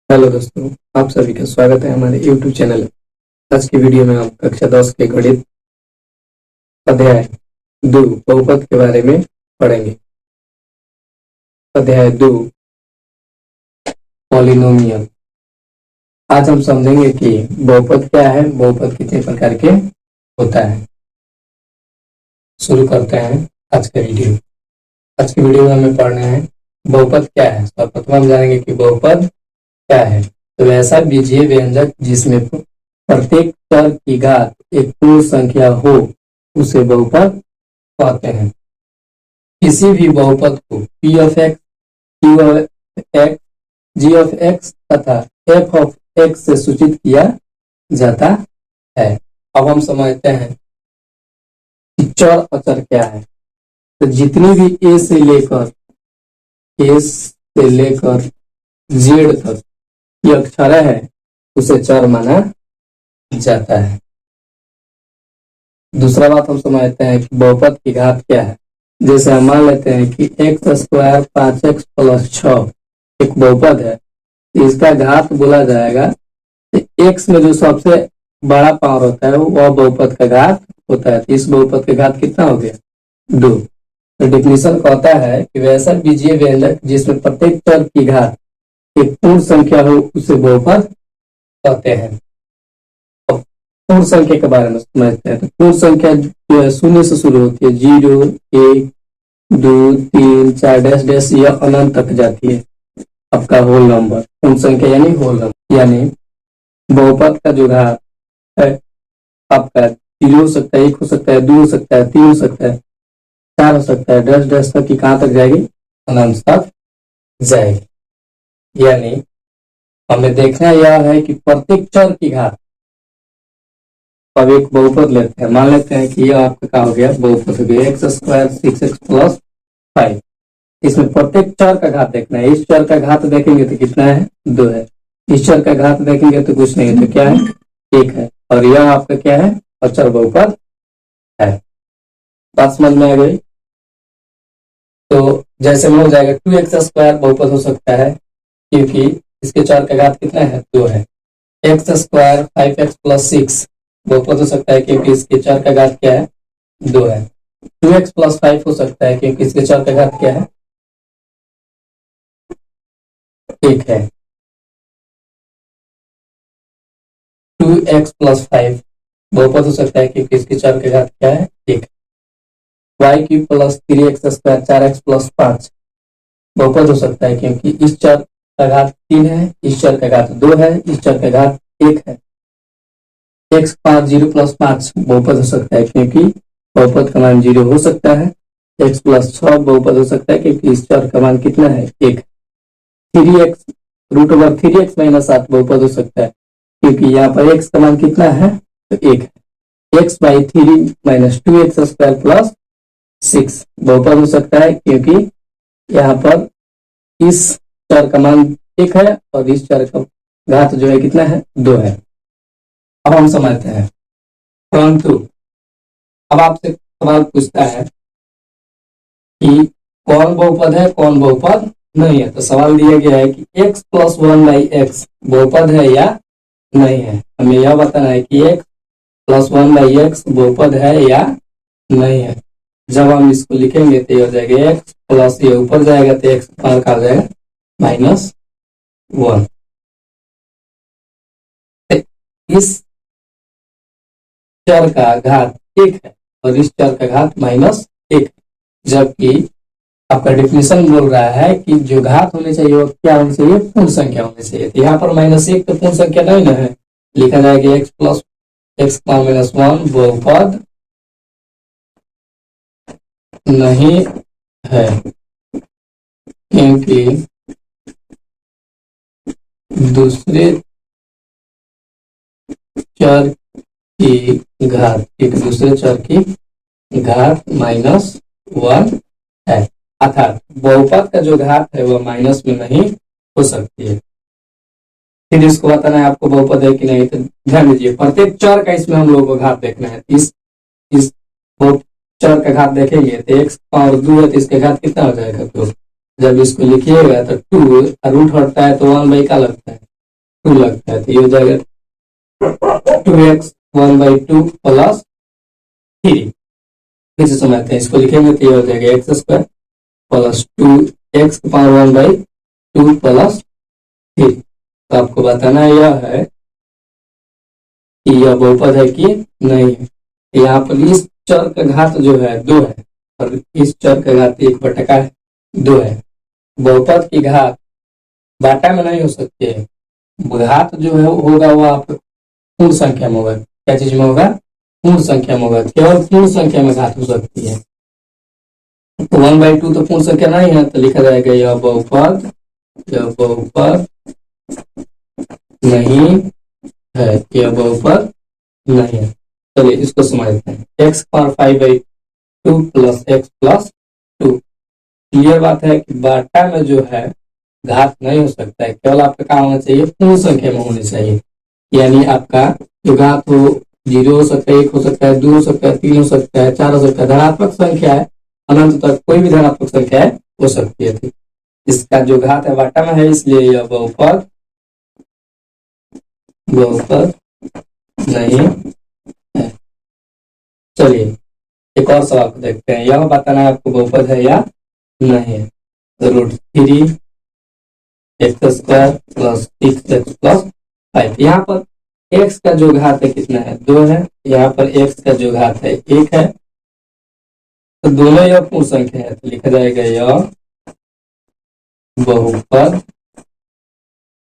Hello दोस्तों, आप सभी का स्वागत है हमारे YouTube चैनल। आज की वीडियो में हम कक्षा 10 के गणित अध्याय 2 बहुपद के बारे में पढ़ेंगे। अध्याय 2 पॉलिनोमियल। आज हम समझेंगे कि बहुपद क्या है, बहुपद कितने प्रकार के होता है। शुरू करते हैं आज का वीडियो। आज की वीडियो में हमें पढ़ना है बहुपद क्या है। सर्वप्रथम हम जानेंगे कि बहुपद क्या है। तो ऐसा बीजीय व्यंजक जिसमें प्रत्येक चर की घात एक पूर्ण संख्या हो उसे बहुपद कहते हैं। किसी भी बहुपद को p of x, q of x, g of x तथा f ऑफ x से सूचित किया जाता है। अब हम समझते हैं कि चर अचर क्या है। तो जितनी भी a से लेकर z तक ये अक्षर है उसे चर माना जाता है। दूसरा बात हम समझते हैं कि बहुपद की घात क्या है। जैसे हम मान लेते हैं कि x² 5x + 6 एक बहुपद है, इसका घात बोला जाएगा। x में जो सबसे बड़ा पावर होता है वह बहुपद का घात होता है। तो इस बहुपद का घात कितना हो गया? 2। तो डेफिनेशन कहता है कि वैसा बीजीय व्यंजक जिसमें प्रत्येक चर की घात एक पूर्ण संख्या हो उसे बहुपद कहते हैं। पूर्ण संख्या के बारे में समझते हैं। तो पूर्ण संख्या जो है शून्य से शुरू होती है, 0, 1, 2, 3, 4 डैश डैश यह अनंत तक जाती है। आपका होल नंबर पूर्ण संख्या यानी होल नंबर, यानी बहुपद का जो घात है आपका 0 हो सकता है, 1 हो सकता है, 2 हो सकता है, 3 हो सकता है, 4 हो सकता है, डैश डैश तक की कहां तक जाएगी? अनंत तक जाएगी। यानी हमें देखना यह है कि प्रत्येक चर की घात। अब एक बहुपद लेते हैं, मान लेते हैं कि यह आपका क्या हो गया? बहुपद हो गया x² 6x + 5। इसमें प्रत्येक चर का घात देखना है। इस चर का घात देखेंगे तो कितना है? 2 है। इस चर का घात देखेंगे तो कुछ नहीं है, तो क्या है? 1 है। और यह आपका क्या है? अचर बहुपद है। बात समझ में आ गई? तो जैसे में हो जाएगा 2x² बहुपद हो सकता है क्योंकि इसके चर का घात कितना है? 2 है। x² 5x + 6 बहुपद हो सकता है क्योंकि इसके चर का घात क्या है? 2 है। 2x + 5 हो सकता है क्योंकि इसके चर का घात क्या है? 1 है। 2x + 5 बहुपद हो सकता है क्योंकि इसके चर का घात क्या है? 1। y³ + 3x² 4x + 5 बहुपद हो सकता है क्योंकि इस चर का घात 3 है, इस चर का घात 2 है, इस चर का घात 1 है। x 5 0 + 5 बहुपद हो सकता है क्योंकि बहुपद का मान 0 हो सकता है। x + 6 बहुपद हो सकता है क्योंकि इस चर का मान कितना है? 1। 3x √3x - 7 बहुपद हो सकता है क्योंकि यहाँ पर x का मान कितना है? तो 1 है। x/3 - 2x² + 6 बहुपद हो सकता है क्योंकि यहाँ पर इस चर का मान 1 है और इस चर का घात जो है कितना है? 2 है। अब हम समझते हैं, परंतु अब आपसे सवाल पूछता है कि कौन बहुपद है, कौन बहुपद नहीं है। तो सवाल दिया गया है कि x + 1/x बहुपद है या नहीं है। हमें यह बताना है कि x + 1/x बहुपद है या नहीं है। जब हम इसको लिखेंगे तो यह हो जाएगा x प्लस ये ऊपर जाएगा तो x पार का जाएगा -1। इस चर का घात 1 है और इस चर का घात -1 है। जबकि आपका डेफिनेशन बोल रहा है कि जो घात होने चाहिए वो क्या होनी चाहिए? पूर्ण संख्या होनी चाहिए। तो यहाँ पर -1 तो पूर्ण संख्या नहीं ना है, लिखा जाएगा x + x⁻1 बहुपद नहीं है क्योंकि दूसरे चर की घात -1 है। अर्थात बहुपद का जो घात है वह माइनस में नहीं हो सकती है। फिर इसको बताना है आपको बहुपद है कि नहीं। तो ध्यान दीजिए, प्रत्येक चर का इसमें हम लोगों को घात देखना है। इस चर का घात देखेंगे तो x और 2 है तो इसका घात कितना हो जाएगा? 2। जब इसको लिखिएगा तो 2 रूट हटता है तो 1 बाई का लगता है, 2 लगता है, तो ये हो जाएगा 2x 1/2 प्लस 3। फिर से समझते हैं, इसको लिखेंगे तो ये हो जाएगा एक्स स्क्वायर प्लस 2x की पावर 1/2 प्लस 3। तो आपको बताना यह है कि यह बहुपद है कि नहीं है। यहाँ पर इस चर का घात जो है 2 है और इस चर का घात 1/2 है। बहुपद की घात बाटा में नहीं हो सकती है, घात जो है होगा वो आप पूर्ण संख्या में होगा। क्या चीज में होगा? पूर्ण संख्या में होगा। केवल पूर्ण संख्या में घात हो सकती है। तो 1/2 तो पूर्ण संख्या नहीं है, तो लिखा जाएगा यह बहुपद नहीं है, यह बहुपद नहीं है। चलिए इसको समझते हैं। x power 5/2 plus x plus 2। Clear बात है कि बाटा में जो है घात नहीं हो सकता है, केवल आपका काम होना चाहिए पूर्ण संख्या में होनी चाहिए। यानी आपका जो घात हो 0 हो सकता है, 1 हो सकता है, 2 हो सकता है, 3 हो सकता है, 4 हो सकता है। धनात्मक संख्या है, अनंत तक कोई भी धनात्मक संख्या है हो सकती है। ठीक, इसका जो घात है बाटा में है, इसलिए यह बहुपद नहीं है। चलिए एक और सवाल को देखते हैं। यह बताना है आपको बहुपद है या नहीं है। तो √3 x square plus 6x plus 5। यहाँ पर x का जो घात है कितना है? 2 है। यहाँ पर x का जो घात है 1 है। तो दोनों यह पूर्ण संख्या है, तो लिखा जाएगा यह बहुपद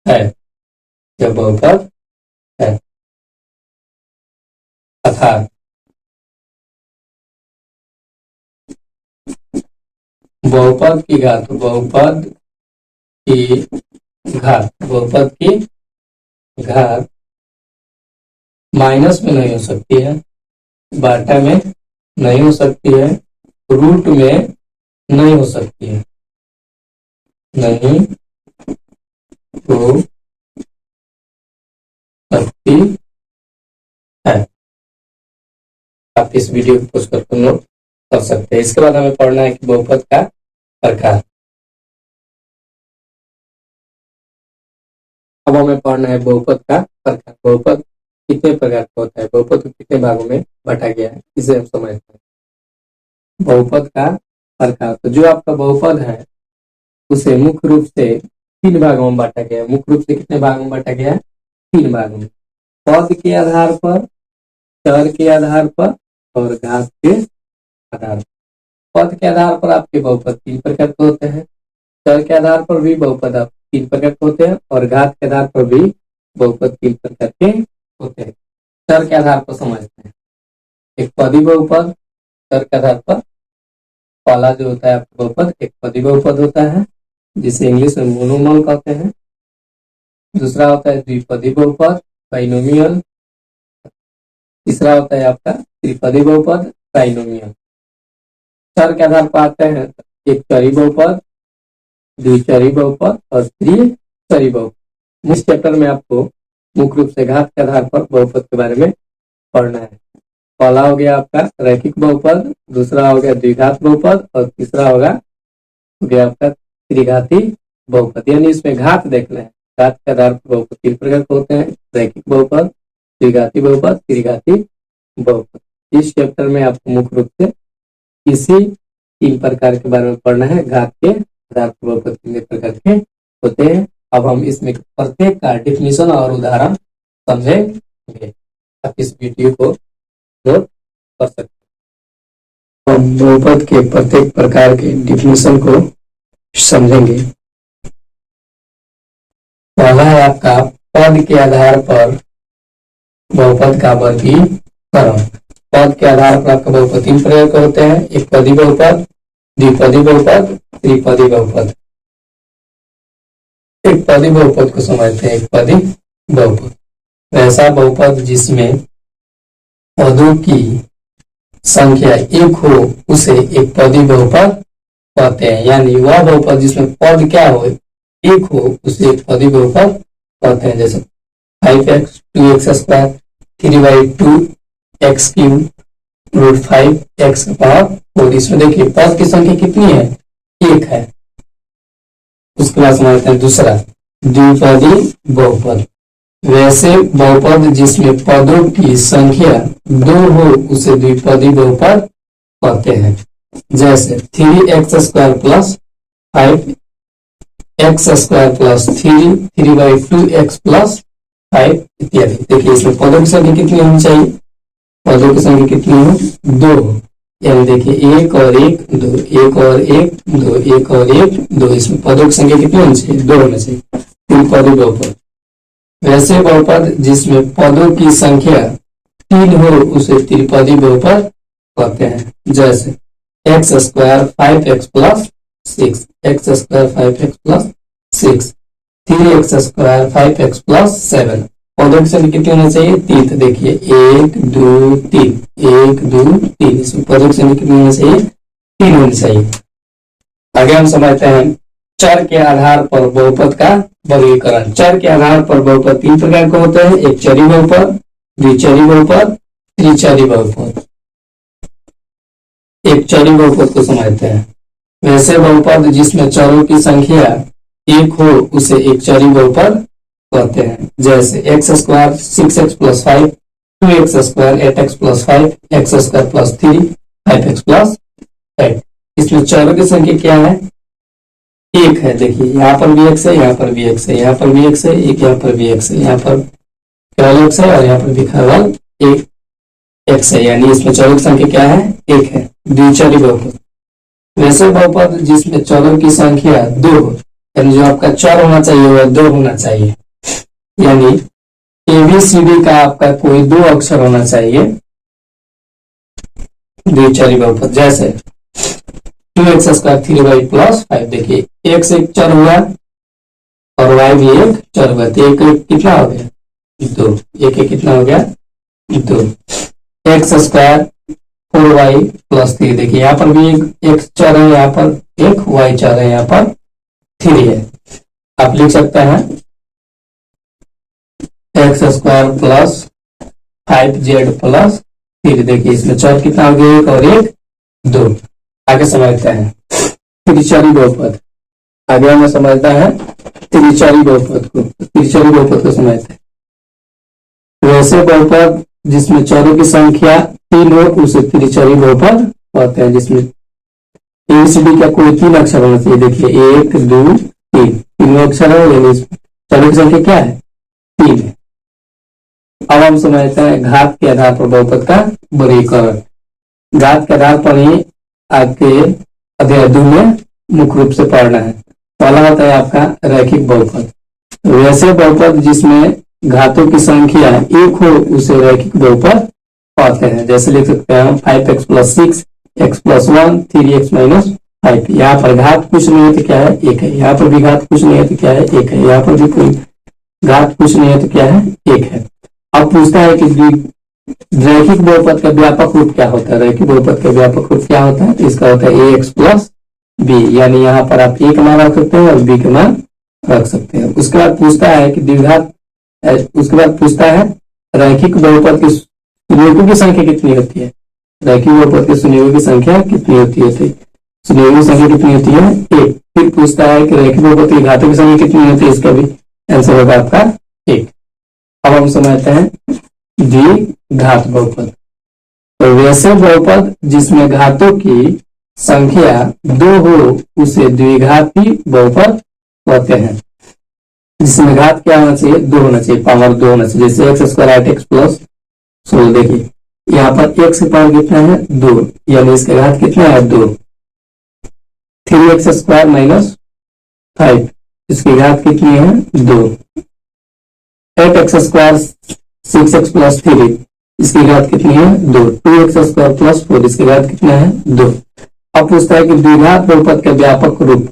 है, यह बहुपद है। अर्थात बहुपद की घात माइनस में नहीं हो सकती है, बाटा में नहीं हो सकती है, रूट में नहीं हो सकती है, नहीं हो सकती है। आप इस वीडियो को पोस्ट करके नोट कर सकते हैं। इसके बाद हमें पढ़ना है कि बहुपद का प्रकार। अब हमें पढ़ना है बहुपद का प्रकार। बहुपद कितने प्रकार का होता है, बहुपद को कितने भागों में बांटा गया है, इसे हम समझते हैं। बहुपद का प्रकार, तो जो आपका बहुपद है उसे मुख्य रूप से 3 भागों में बांटा गया है। मुख्य रूप से कितने भागों में बांटा गया है? 3 भागों में। पद के आधार पर, चर के आधार पर और घात के आधार पर। पद के आधार पर आपके बहुपद 3 प्रकार के होते हैं, चर के आधार पर भी बहुपद 3 प्रकार के होते हैं और घात के आधार पर भी बहुपद 3 प्रकार के होते हैं। चर के आधार पर समझते हैं। एक पदी बहुपद, चर के आधार पर पहला जो होता है आपका बहुपद एक पदी बहुपद होता है, जिसे इंग्लिश में मोनोमल कहते हैं। दूसरा होता है द्विपदी बहुपद, बाइनोमियल। तीसरा होता है आपका त्रिपदी बहुपद, ट्राइनोमियल। चर के आधार पर आते हैं एक चरी बहुपद, द्विचरी बहुपद और त्रिचरी बहुपद। इस चैप्टर में आपको मुख्य रूप से घात के आधार पर बहुपद के बारे में पढ़ना है। पहला हो गया आपका रैखिक बहुपद, दूसरा हो गया द्विघात बहुपद और तीसरा हो गया आपका त्रिघाती बहुपद। यानी इसमें घात देखना है। घात के आधार पर बहुपद 3 प्रकार के होते हैं, रैखिक बहुपद, द्विघाती बहुपद, त्रिघाती बहुपद। इस चैप्टर में आपको मुख्य रूप से इसी 3 प्रकार के बारे में पढ़ना है। घात के आधार पर बहुपद कितने प्रकार के होते हैं। अब हम इसमें प्रत्येक का डिफिनीशन और उदाहरण समझेंगे। आप इस वीडियो को नोट कर सकते हैं। हम बहुपद के प्रत्येक प्रकार के डिफिनीशन को समझेंगे। पहला है आपका पद के आधार पर बहुपद का वर्गीकरण। पद के आधार पर आपका बहुपद 3 प्रकार के होते हैं, एक पदी बहुपद, द्विपदी बहुपद, त्रिपदी बहुपद। एक पदी बहुपद को समझते हैं। एक पदी बहुपद ऐसा बहुपद जिसमें पदों की संख्या 1 हो उसे एक पदी बहुपद कहते हैं। यानी वह बहुपद जिसमें पद क्या हो 1 हो उसे एक पदी बहुपद कहते हैं। जैसे 5x 2x square 3/2 x cube √5 x power 4। इसमें देखिए पद की संख्या कितनी है? 1 है। उसके बाद समझते हैं दूसरा द्विपदी बहुपद। वैसे बहुपद जिसमें पदों की संख्या 2 हो उसे द्विपदी बहुपद कहते हैं। जैसे 3x² plus 5x² plus 3/2x plus 5 इत्यादि। देखिए इसमें पदों की संख्या कितनी होनी चाहिए, पदों की संख्या कितनी हो, 2। यानी देखिए 1 और 1 2, 1 और 1 2, 1 और 1 2। इसमें पदों की संख्या कितनी होनी चाहिए, 2 होनी चाहिए, त्रिपदी बहुपद। वैसे बहुपद जिसमें पदों की संख्या 3 हो उसे त्रिपदी बहुपद कहते हैं। जैसे x² 5x plus 6, x² 5x plus 6, 3x² 5x plus 7। पदों की संख्या कितनी होनी चाहिए, 3। तो देखिए 1 2 3, 1 2 3। इसमें पदों की संख्या कितनी होनी चाहिए, 3 होनी चाहिए। आगे हम समझते हैं चर के आधार पर बहुपद का वर्गीकरण। चर के आधार पर बहुपद 3 प्रकार के होते हैं, एक चरी बहुपद, द्विचरी बहुपद, त्रिचरी बहुपद। एक चरी बहुपद को समझते हैं। वैसे बहुपद जिसमें चरों की संख्या 1 हो उसे एक चरी बहुपद कहते हैं। जैसे x² 6x plus 5, 2x² 8x plus 5, x² plus 3, 5x plus 8। इसमें चरों की संख्या क्या है, 1 है। देखिए यहाँ पर भी x है, यहाँ पर भी x है, यहाँ पर भी x है, एक यहाँ पर भी x है, यहाँ पर केवल x है और यहाँ पर भी केवल एक x है। यानी इसमें चरों की संख्या क्या है, 1 है, द्विचरी बहुपद। वैसे बहुपद जिसमें चरों की संख्या 2 हो, यानी जो आपका चर होना चाहिए वह 2 होना चाहिए। यानी ABCD का आपका कोई 2 अक्षर होना चाहिए, द्विचरी बहुपद। जैसे 2x² 3y प्लस 5। देखिए x एक चर हुआ और y भी एक चर हुआ, तो एक कितना हो गया, 2। एक कितना हो गया, 2। x² 4y plus 3। देखिए यहाँ पर भी एक चर है, यहाँ पर एक y चर है, यहाँ पर 3 है। आप लिख सकते हैं x² प्लस 5z प्लस 3। देखिए इसमें चर कितना हो गया, 1 और 1 2। आगे समझते हैं त्रिचरी बहुपद। आगे हमें समझता है त्रिचरी बहुपद को। त्रिचरी बहुपद को समझते हैं। वैसे बहुपद जिसमें चरों की संख्या 3 हो उसे त्रिचरी बहुपद कहते हैं। जिसमें ABCD का कोई 3 अक्षर होना चाहिए। देखिए 1 2 3, 3 अक्षर है, यानी चरों की संख्या क्या है, 3 है। अब हम समझते हैं घात के आधार पर बहुपद का वर्गीकरण। घात के आधार पर ही आपके अध्याय 2 में मुख्य रूप से पढ़ना है। पहला होता है आपका रैखिक बहुपद। वैसे बहुपद जिसमें घातों की संख्या 1 हो उसे रैखिक बहुपद कहते हैं। जैसे लिख सकते हैं 5x plus 6, x plus 1, 3x minus 5। यहाँ पर घात कुछ नहीं है तो क्या है, 1 है। यहाँ पर भी घात कुछ नहीं है तो क्या है, 1 है। यहाँ पर भी कोई घात कुछ नहीं है तो क्या है, 1 है। अब पूछता है कि रैखिक बहुपद का व्यापक रूप क्या होता है। रैखिक बहुपद का व्यापक रूप क्या होता है, तो इसका होता है ax प्लस b। यानी यहाँ पर आप a का मान रख सकते हैं और b का मान रख सकते हैं। उसके बाद पूछता है कि द्विघात, उसके बाद पूछता है रैखिक बहुपद की संयोजकों की संख्या कितनी होती है। रैखिक बहुपद के संयोजकों की संख्या कितनी होती है, संयोजकों की संख्या कितनी होती है, 1। फिर पूछता है कि रैखिक बहुपद की घातों की संख्या कितनी होती है, इसका भी आंसर होगा आपका 1। अब हम समझते हैं द्विघात बहुपद। तो वैसे बहुपद जिसमें घातों की संख्या 2 हो उसे द्विघाती बहुपद कहते हैं। जिसमें घात क्या होना चाहिए, 2 होना चाहिए, पावर 2 होना चाहिए। जैसे x² 8x प्लस 16। देखिए यहाँ पर x की पावर कितना है, 2, यानी इसका घात कितना है, 2। 3x² माइनस 5, इसकी घात कितनी है, 2। 8x² 6x प्लस 3, इसकी घात कितनी है, 2। 2x² प्लस 4, इसकी घात कितना है, 2। अब पूछता है कि द्विघात बहुपद का व्यापक रूप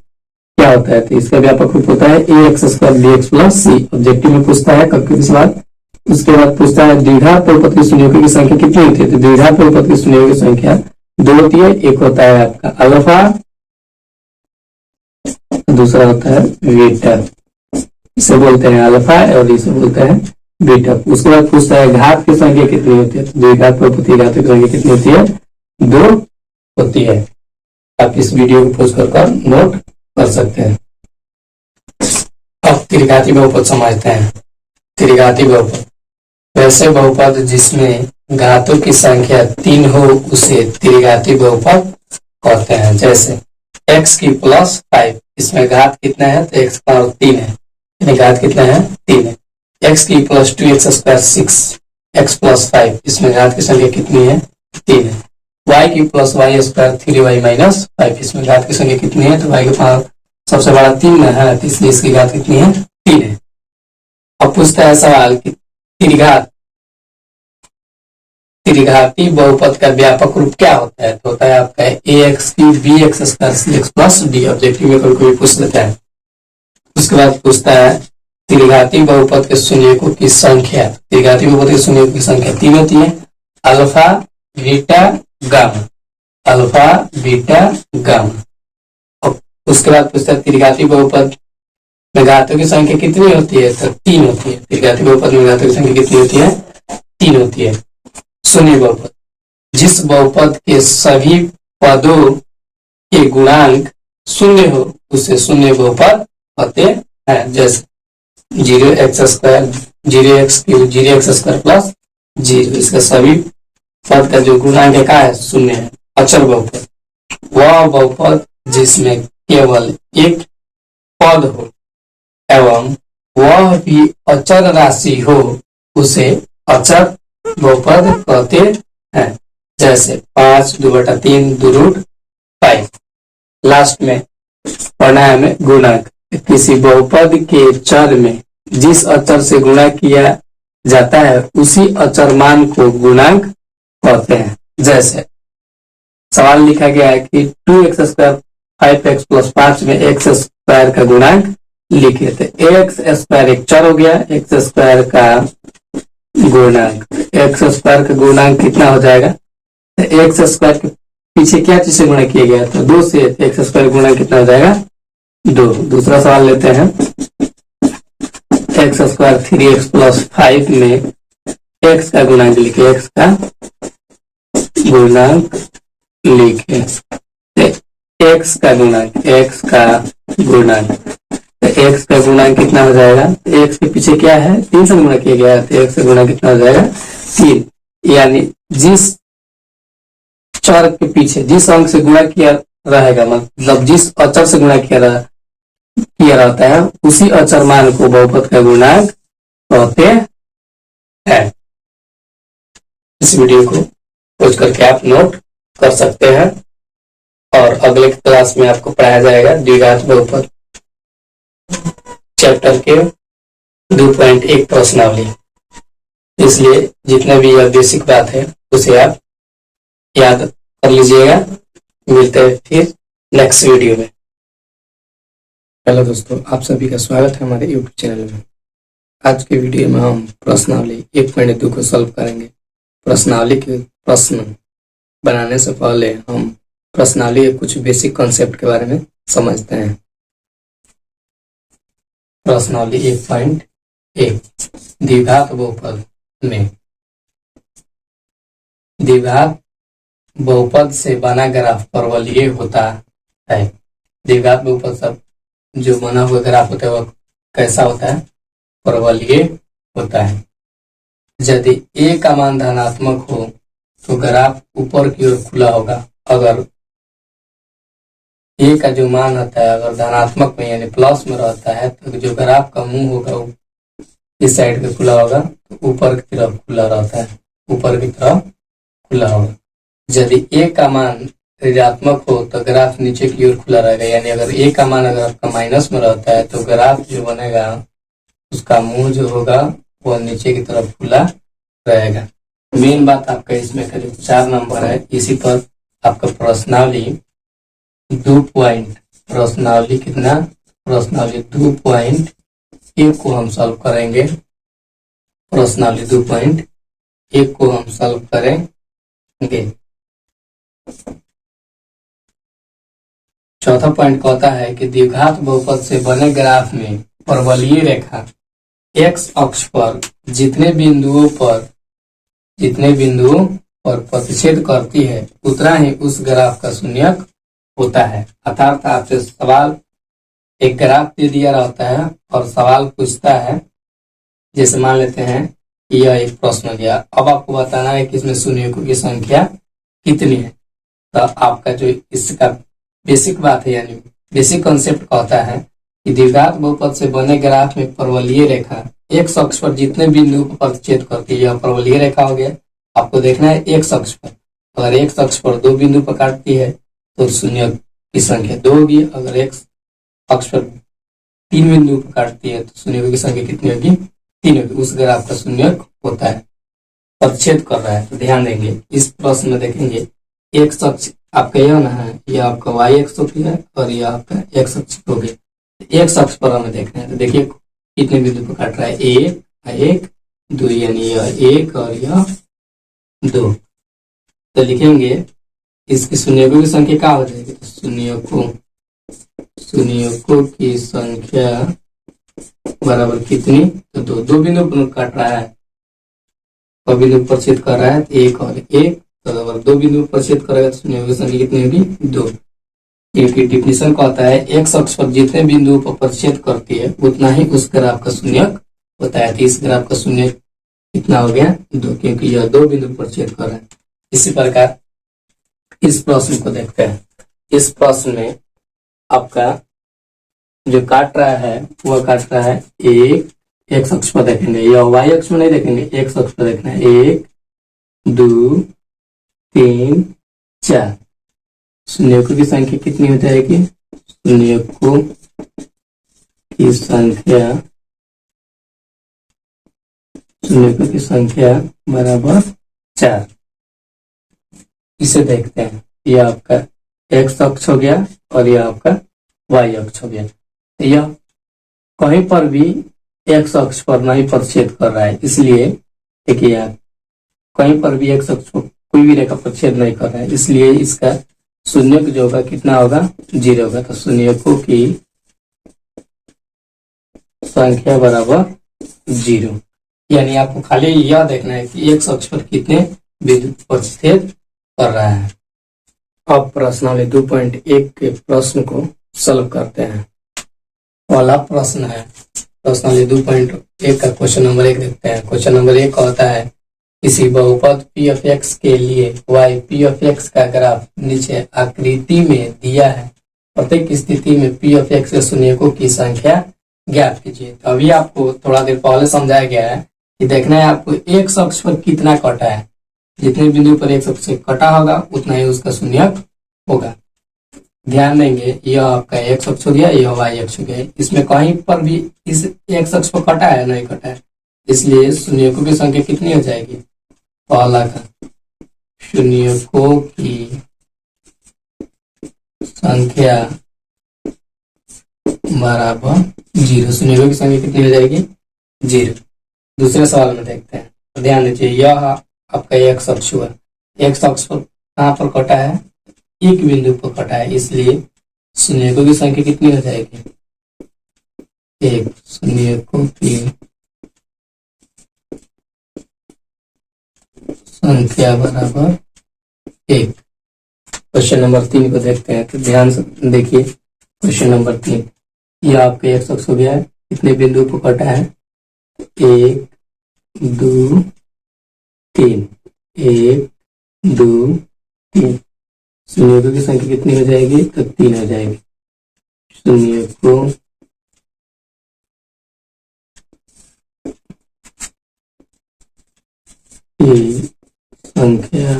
क्या होता है, तो इसका व्यापक रूप होता है ax² bx plus c। Objective में पूछता है कब की सवाल। उसके बाद पूछता है द्विघात बहुपद की संयोजकों की संख्या कितनी होती है, तो द्विघात बहुपद की संयोजकों की संख्या 2 होती है। एक होता है आपका अल्फा, दूसरा होता है बीटा। इसे बोलते हैं अल्फा और इसे बोलते हैं बीटा। उसके बाद पूछता है घात की संख्या कितनी होती है, तो द्विघात बहुपद की घात की संख्या कितनी होती है, 2 होती है। आप इस वीडियो को पॉज कर नोट कर सकते हैं। अब त्रिघाती बहुपद समझते हैं। त्रिघाती बहुपद। वैसे बहुपद जिसमें घातों की संख्या 3 हो उसे त्रिघाती बहुपद कहते हैं। जैसे x की प्लस 5, इसमें घात कितना है तो x पावर 3 है, यानी घात कितना है 3 है। x की plus 2x square 6, x plus 5, इसमें घात की संख्या कितनी है 3 है। y की plus Y square 3y minus 5, इसमें घात की संख्या कितनी है तो y की पावर सबसे बड़ा 3 है, इसलिए इसकी घात कितनी है 3 है। अब पूछता है सवाल कि त्रिघाती बहुपद का व्यापक रूप क्या होता है, तो होता है आपका ax की bx square cx plus d। Objective में कभी कभी पूछ लेता है। उसके बाद पूछता है त्रिघाती बहुपद के शून्यकों की संख्या। त्रिघाती बहुपद के शून्यकों की संख्या 3 होती है, alpha beta gamma, alpha beta gamma. और उसके बाद पूछता है त्रिघाती बहुपद में घातों की संख्या कितनी होती है तो 3 होती है। त्रिघाती बहुपद में घातों की संख्या कितनी होती है 3 होती है। शून्य बहुपद, जिस बहुपद के सभी पदों के गुणांक शून्य हो उसे शून्य बहुपद कहते हैं। जैसे 0x square 0x cube 0x square plus 0, इसका सभी पद का जो गुणांक है क्या है शून्य है। अचर बहुपद, वह बहुपद जिसमें केवल एक पद हो एवं वह भी अचर राशि हो उसे अचर बहुपद कहते हैं। जैसे 5 2/3 2√5। लास्ट में पढ़ना है हमें गुणांक। किसी बहुपद के चर में जिस अचर से गुणा किया जाता है उसी अचर मान को गुणांक कहते हैं। जैसे सवाल लिखा गया है कि 2x स्क्वायर 5x प्लस 5 में x स्क्वायर का गुणांक लिखे थे। x स्क्वायर एक चर हो गया, x स्क्वायर का गुणांक, x स्क्वायर का गुणांक कितना हो जाएगा तो x स्क्वायर के पीछे क्या चीज से गुणा किया गया तो 2 से, x स्क्वायर गुणा कितना हो जाएगा 2। दूसरा सवाल लेते हैं, x स्क्वायर 3x प्लस 5 में x का गुणांक लिखे, x का गुणांक लिखे, x का गुणांक, x का गुणांक, x का गुणांक कितना हो जाएगा, x के पीछे क्या है 3 से गुणा किया गया है तो x का गुणा कितना हो जाएगा 3। यानी जिस चर के पीछे जिस अंक से गुणा किया रहेगा, मतलब जिस अचर से गुणा किया रहता है उसी अचर मान को बहुपद का गुणांक कहते हैं। इस वीडियो को खोज करके आप नोट कर सकते हैं और अगले क्लास में आपको पढ़ाया जाएगा द्विघात बहुपद चैप्टर के 2.1 प्रश्नावली। इसलिए जितना भी यह बेसिक बात है उसे आप याद कर लीजिएगा। मिलते हैं फिर नेक्स्ट वीडियो में। हेलो दोस्तों, आप सभी का स्वागत है हमारे यूट्यूब चैनल में। आज के वीडियो में हम प्रश्नावली 1.2 को सॉल्व करेंगे। प्रश्नावली के प्रश्न बनाने से पहले हम प्रश्नावली के कुछ बेसिक कॉन्सेप्ट के बारे में समझते हैं। प्रश्नावली 1.1 द्विघात बहुपद में द्विघात बहुपद से बना ग्राफ परवलयीय होता है। द्विघात बहुपद सब जो बना हुआ ग्राफ होता है वह कैसा होता है, परवलयीय होता है। यदि a का मान धनात्मक हो तो ग्राफ ऊपर की ओर खुला होगा। अगर a का जो मान होता है अगर धनात्मक में यानी प्लस में रहता है तो जो ग्राफ का मुंह होगा वो इस साइड पे खुला होगा, तो ऊपर की तरफ खुला रहता है, ऊपर की तरफ खुला होगा। यदि a का मान ऋणात्मक हो तो ग्राफ नीचे की ओर खुला रहेगा, यानी अगर a का मान अगर आपका माइनस में रहता है तो ग्राफ जो बनेगा उसका मुंह जो होगा वो नीचे की तरफ खुला रहेगा। मेन बात आपका इसमें करीब 4 नंबर है। इसी पर आपका प्रश्नावली 2.प्रश्नावली कितना, प्रश्नावली 2.1 को हम सॉल्व करेंगे। प्रश्नावली 2.1 को हम सॉल्व करेंगे। चौथा पॉइंट कहता है कि द्विघात बहुपद से बने ग्राफ में परवलयीय रेखा x अक्ष पर जितने बिंदुओं पर प्रतिच्छेद करती है उतना ही उस ग्राफ का शून्यक होता है। अर्थात आपसे सवाल एक ग्राफ दे दिया रहता है और सवाल पूछता है जैसे मान लेते हैं कि यह एक प्रश्न हो गया, अब आपको बताना है कि इसमें शून्यकों की संख्या कितनी है। तो आपका जो इसका बेसिक बात है, यानी बेसिक कॉन्सेप्ट कहता है कि द्विघात बहुपद से बने ग्राफ में परवलयीय रेखा एक अक्ष पर जितने बिंदु पर प्रतिच्छेद करती है, यह परवलयीय रेखा हो गया। आपको देखना है एक अक्ष पर, अगर एक अक्ष पर 2 बिंदु पर काटती है तो शून्य की संख्या 2 होगी, अगर एक अक्ष पर 3 बिंदु पर काटती है तो शून्य की संख्या कितनी होगी, 3 होगी। उस ग्राफ का शून्य होता है, प्रतिच्छेद कर रहा है। तो ध्यान देंगे इस प्रश्न में, देखेंगे एक अक्ष आपका यह ना है, यह आपका वाई अक्ष है और यह आपका एक्स अक्ष हो गया। एक अक्ष पर हमें देखना है, तो देखिए कितने बिंदु पर काट रहा है, एक 2, यानी यह 1 और यह 2। तो लिखेंगे इसकी शून्यकों की संख्या क्या हो जाएगी, तो शून्यकों की संख्या बराबर कितनी, तो 2 बिंदु पर काट रहा है, और बिंदु पर छेद कर रहा है 1 और 1, तो अगर 2 बिंदु पर छेद करेगा तो शून्यकों की संख्या कितनी होगी, 2। क्योंकि डिफिनेशन कहता है एक अक्ष पर जितने बिंदुओं पर प्रतिच्छेद करती है उतना ही उस ग्राफ का शून्यक होता है। तो इस ग्राफ का शून्य कितना हो गया, 2, क्योंकि यह 2 बिंदु पर छेद कर रहा है। इसी प्रकार इस प्रश्न को देखते हैं। इस प्रश्न में आपका जो काट रहा है वह काट रहा है एक अक्ष पर देखेंगे, या वाई अक्ष में नहीं देखेंगे, एक अक्ष पर देखना है 1 2 3 4। शून्यकों की संख्या कितनी हो जाएगी, शून्यकों की संख्या बराबर 4। इसे देखते हैं, यह आपका एक्स अक्ष हो गया और यह आपका वाई अक्ष हो गया। यह कहीं पर भी एक्स अक्ष पर नहीं प्रतिच्छेद कर रहा है, इसलिए देखिए यार कहीं पर भी एक्स अक्ष पर कोई भी रेखा प्रतिच्छेद नहीं कर रहा है, इसलिए इसका शून्यक जो होगा कितना होगा, 0 होगा। तो शून्यकों की संख्या बराबर 0, यानी आपको खाली यह देखना है कि एक्स अक्ष पर कितने बिंदु प्रतिच्छेद कर रहा है। अब प्रश्नावली 2.1 के प्रश्न को सॉल्व करते हैं। पहला प्रश्न है प्रश्नावली 2.1 का क्वेश्चन नंबर 1 देखते हैं। क्वेश्चन नंबर 1 का होता है किसी बहुपद पी ऑफ एक्स के लिए वाई पी ऑफ एक्स का ग्राफ नीचे आकृति में दिया है, प्रत्येक स्थिति में पी ऑफ एक्स के शून्यकों की संख्या ज्ञात कीजिए। तो अभी आपको थोड़ा देर पहले समझाया गया है कि देखना है आपको एक अक्ष पर कितना कटा है, जितने बिंदु पर एक अक्ष से कटा होगा उतना ही उसका शून्यक होगा। ध्यान देंगे यह आपका एक्स अक्ष हो गया, यह वाई अक्ष हो गया, इसमें कहीं पर भी इस एक्स अक्ष पर कटा है नहीं कटा है, इसलिए शून्यकों की संख्या कितनी हो जाएगी, पहला का शून्यकों की संख्या बराबर 0। शून्यकों की संख्या कितनी हो जाएगी, 0। दूसरे सवाल में देखते हैं, तो ध्यान दीजिए यह आपका एक्स अक्ष हुआ, एक्स अक्ष पर कहाँ पर कटा है, एक बिंदु पर कटा है, इसलिए शून्यकों की संख्या कितनी हो जाएगी, 1। शून्यकों की संख्या बराबर 1। क्वेश्चन नंबर 3 को देखते हैं, तो ध्यान से देखिए क्वेश्चन नंबर 3, यह आपका एक्स अक्ष हो गया है, कितने बिंदु पर कटा है, 1 2 3, 1 2 3। शून्यकों की संख्या कितनी हो जाएगी, तो 3 हो जाएगी। शून्यकों की संख्या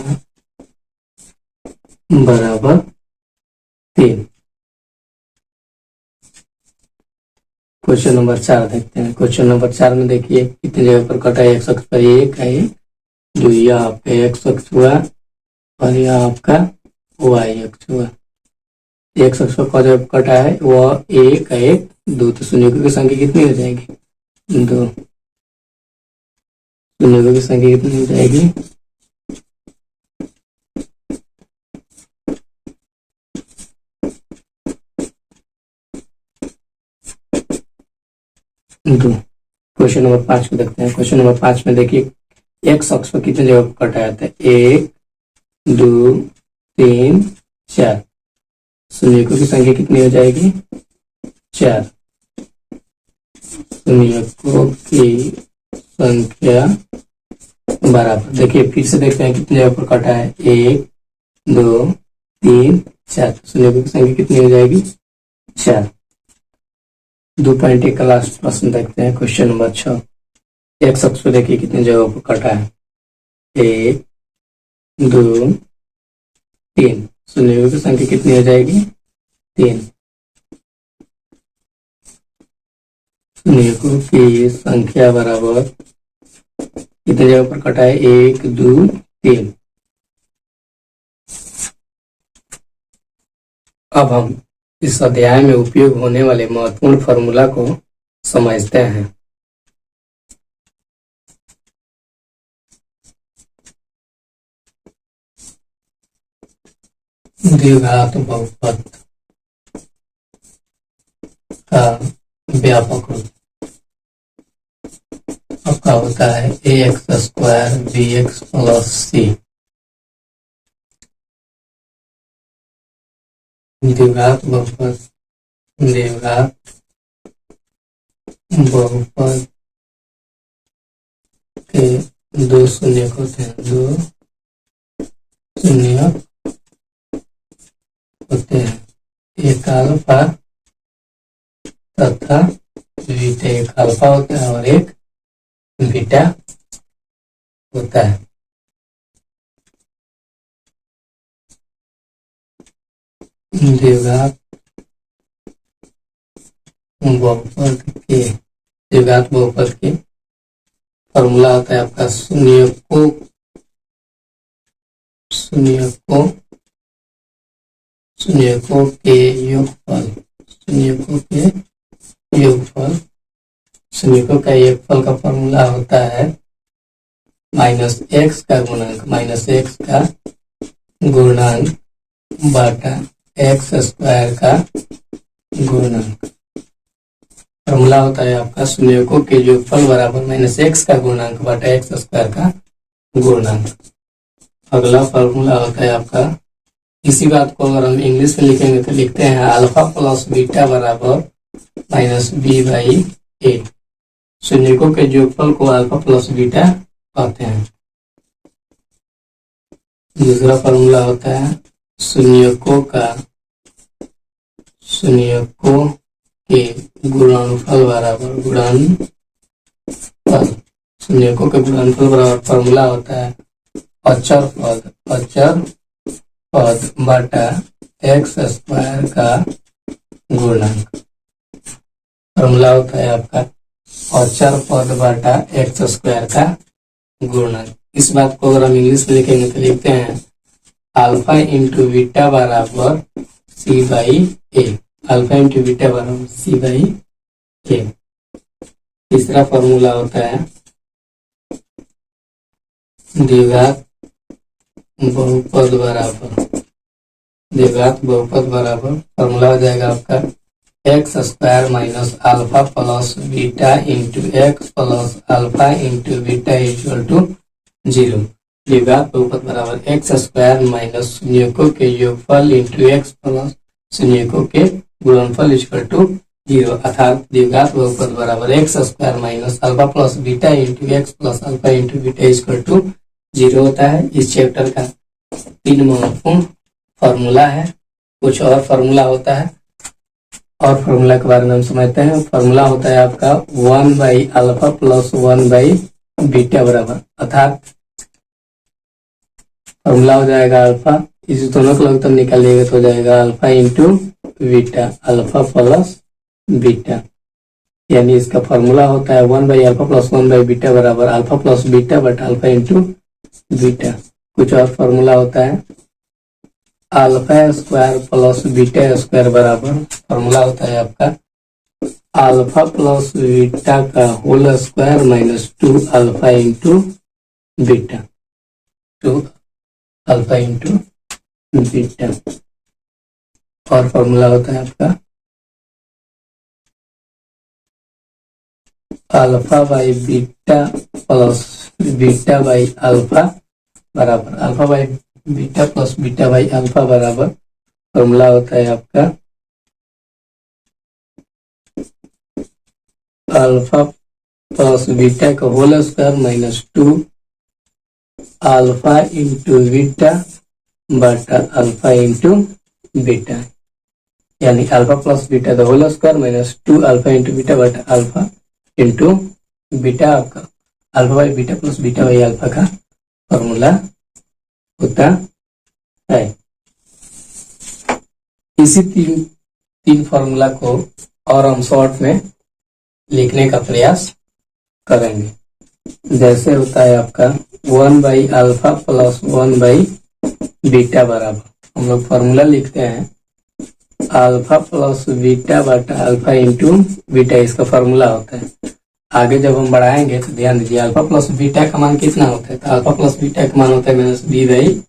बराबर 3। क्वेश्चन नंबर 4 देखते हैं। क्वेश्चन नंबर 4 में देखिए कितने जगह पर कटा है, एक्स अक्ष पर 1 है, जो यह आपका एक्स अक्ष हुआ और यह आपका वाई अक्ष हुआ। एक्स अक्ष पर जब कटा है वह 1 है, 2, तो शून्यकों की संख्या कितनी हो जाएगी, 2। शून्यकों की संख्या कितनी हो जाएगी, 2। क्वेश्चन नंबर 5 को देखते हैं। क्वेश्चन नंबर 5 में देखिए एक्स अक्ष पर कितने जगह पर कटा जाता है, 1 2 3 4। शून्यकों की संख्या कितनी हो जाएगी, 4। शून्यकों की संख्या बराबर, देखिए फिर से देखते हैं कितने जगह पर कटा है, 1 2 3 4, शून्य की संख्या कितनी हो जाएगी, 4। 2.1 का लास्ट प्रश्न देखते हैं, क्वेश्चन नंबर 6। एक्स अक्ष पे देखिए कितने जगह पर कटा है, 1 2 3, शून्य की संख्या कितनी हो जाएगी, 3। शून्य की संख्या बराबर कितने जगह पर कटा है, 1 2 3। अब हम इस अध्याय में उपयोग होने वाले महत्वपूर्ण फॉर्मूला को समझते हैं। द्विघात बहुपद का व्यापक रूप आपका होता है ax² bx + c। द्विघात बहुपद के दो शून्य होते हैं, दो शून्य होते हैं, एक अल्फा तथा बीटा। एक अल्फा होता है और एक बीटा होता है। द्विघात बहुपद के फॉर्मूला होता है आपका शून्यकों के योगफल। शून्यकों का योगफल का फॉर्मूला होता है -x का गुणनक बटा x² का गुणनक। फॉर्मूला होता है आपका शून्यकों के योगफल बराबर -x का गुणनक बटा x² का गुणनक। अगला फॉर्मूला होता है आपका, इसी बात को अगर हम इंग्लिश में लिखेंगे तो लिखते हैं अल्फा प्लस बीटा बराबर -b/a। शून्यकों के योगफल को अल्फा प्लस बीटा कहते हैं। दूसरा फॉर्मूला होता है शून्यकों के गुणनफल बराबर शून्यकों के गुणनफल बराबर फॉर्मूला होता है अचर पद बटा x² का गुणनक। फॉर्मूला होता है आपका अचर पद बटा x² का गुणनक। इस बात को अगर हम इंग्लिश में लिखेंगे तो लिखते हैं अल्फा इंटू बीटा बराबर c/a। अल्फा इंटू बीटा बराबर c/a। तीसरा फॉर्मूला होता है द्विघात बहुपद बराबर फॉर्मूला हो जाएगा आपका x² minus alpha plus beta into x plus alpha into beta equal to 0। द्विघात बहुपद बराबर x² माइनस शून्यकों के योगफल इंटू x प्लस शून्यकों के गुणनफल इक्वल टू 0। अर्थात द्विघात बहुपद बराबर x² minus alpha plus beta into x plus alpha into beta equal to 0 होता है। इस चैप्टर का 3 महत्वपूर्ण फॉर्मूला है। कुछ और फॉर्मूला होता है और फॉर्मूला के बारे में हम समझते हैं। फॉर्मूला होता है आपका 1/अल्फा प्लस 1/बीटा बराबर, अर्थात फॉर्मूला हो जाएगा अल्फा, इस दोनों को लगभग निकालिएगा तो हो जाएगा alpha into beta, alpha plus beta. यानी इसका फॉर्मूला होता है 1/अल्फा प्लस 1/बीटा बराबर अल्फा प्लस बीटा बटा अल्फा इंटू बीटा। कुछ और फॉर्मूला होता है α² प्लस β² बराबर, फॉर्मूला होता है आपका अल्फा प्लस बीटा का whole square minus 2 alpha into beta, 2 alpha into beta. और फॉर्मूला होता है आपका alpha by beta plus beta by alpha बराबर alpha by beta plus beta by alpha बराबर, फॉर्मूला होता है आपका अल्फा प्लस बीटा का whole square minus 2 alpha into beta बटा अल्फा इंटू बीटा, यानी अल्फा प्लस बीटा का whole square minus 2 alpha into beta बटा अल्फा इंटू बीटा। आपका alpha by beta plus beta by alpha का formula होता है। इसी तीन फॉर्मूला को और हम शॉर्ट में लिखने का प्रयास करेंगे। जैसे होता है आपका 1 by alpha plus 1 by beta बराबर, हम लोग फॉर्मूला लिखते हैं अल्फा प्लस बीटा बटा अल्फा इंटू बीटा, इसका फॉर्मूला होता है। आगे जब हम बढ़ाएंगे तो ध्यान दीजिए अल्फा प्लस बीटा का मान कितना होता है, तो अल्फा प्लस बीटा का मान होता है माइनस बी बाई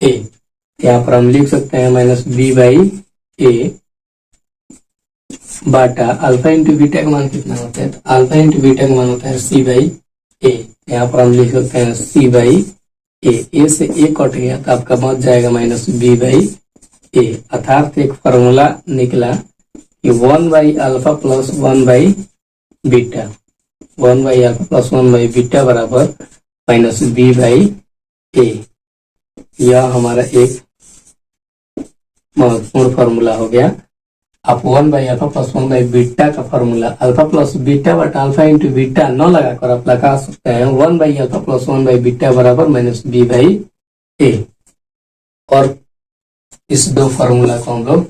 ए। यहाँ पर हम लिख सकते हैं माइनस बी बाई ए बाटा अल्फा इंटू बीटा का मान कितना होता है, तो अल्फा इंटू बीटा का मान होता है सी बाई ए। यहाँ पर हम लिख सकते हैं सी बाई ए से ए कट गया तो आपका बच जाएगा माइनस बी बाई ए। अर्थात एक फॉर्मूला निकला कि 1 by alpha plus 1 by beta, 1 by alpha plus 1 by beta बराबर माइनस बी बाई ए। यह हमारा एक महत्वपूर्ण फॉर्मूला हो गया। आप 1 by alpha plus 1 by beta का फॉर्मूला अल्फा प्लस बीटा बटा अल्फा इंटू बीटा न लगाकर आप लगा सकते हैं 1 by alpha plus 1 by beta बराबर माइनस बी बाई ए। और इस दो फॉर्मूला को हम लोग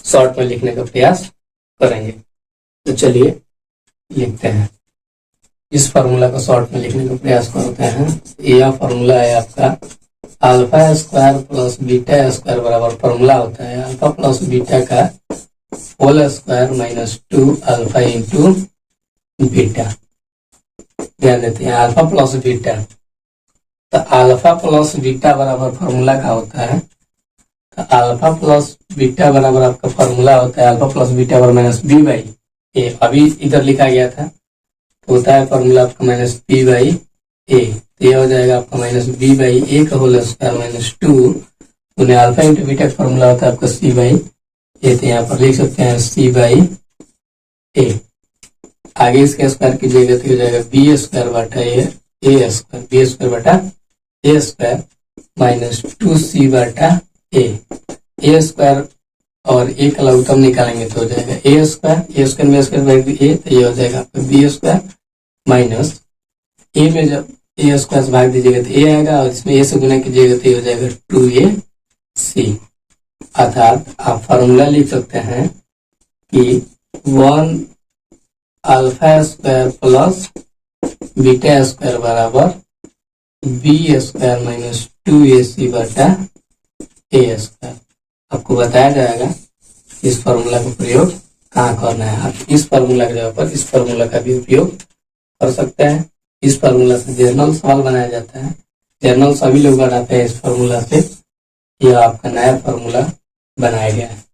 शॉर्ट में लिखने का प्रयास करेंगे। तो चलिए लिखते हैं। इस फॉर्मूला को शॉर्ट में लिखने का प्रयास करते हैं। यह फॉर्मूला है आपका alpha square plus beta square बराबर, फॉर्मूला होता है अल्फा प्लस बीटा का whole square minus 2 alpha into beta. ध्यान देते हैं अल्फा प्लस बीटा, तो अल्फा प्लस बीटा बराबर फॉर्मूला का होता है, तो अल्फा प्लस बीटा बराबर आपका फॉर्मूला होता है अल्फा प्लस बीटा बराबर माइनस बी बाई ए। अभी इधर लिखा गया था तो होता है फॉर्मूला आपका माइनस बी बाई ए। तो यह हो जाएगा आपका माइनस बी बाई ए का होल स्क्वायर माइनस 2 उन्हें अल्फा इंटू बीटा का फॉर्मूला होता है आपका सी बाई ए। तो यहाँ पर लिख सकते हैं सी बाई ए। आगे इसके स्क्वायर कीजिएगा तो हो जाएगा बी स्क्वायर बटा ए स्क्वायर, बी स्क्वायर बटा ए स्क्वायर माइनस 2 बटा ए स्क्वायर और ए का लघुत्तम निकालेंगे तो हो जाएगा ए स्क्वायर में स्क्वायर बाई ए, तो ये हो जाएगा आपका बी स्क्वायर माइनस ए में जब ए स्क्वायर से भाग दीजिएगा तो ए आएगा और इसमें ए से गुना कीजिएगा तो ये हो जाएगा 2ac। अर्थात आप फॉर्मूला लिख सकते हैं कि 1 alpha square plus beta square बराबर बी स्क्वायर माइनस 2ac बटा ए स्क्वायर। आपको बताया जाएगा इस फॉर्मूला का प्रयोग कहाँ करना है। आप इस फॉर्मूला की जगह पर इस फॉर्मूला का भी उपयोग कर सकते हैं। इस फॉर्मूला से जर्नल सवाल बनाया जाता है, जर्नल सभी लोग बनाते हैं इस फॉर्मूला से। यह आपका नया फॉर्मूला बनाया गया है।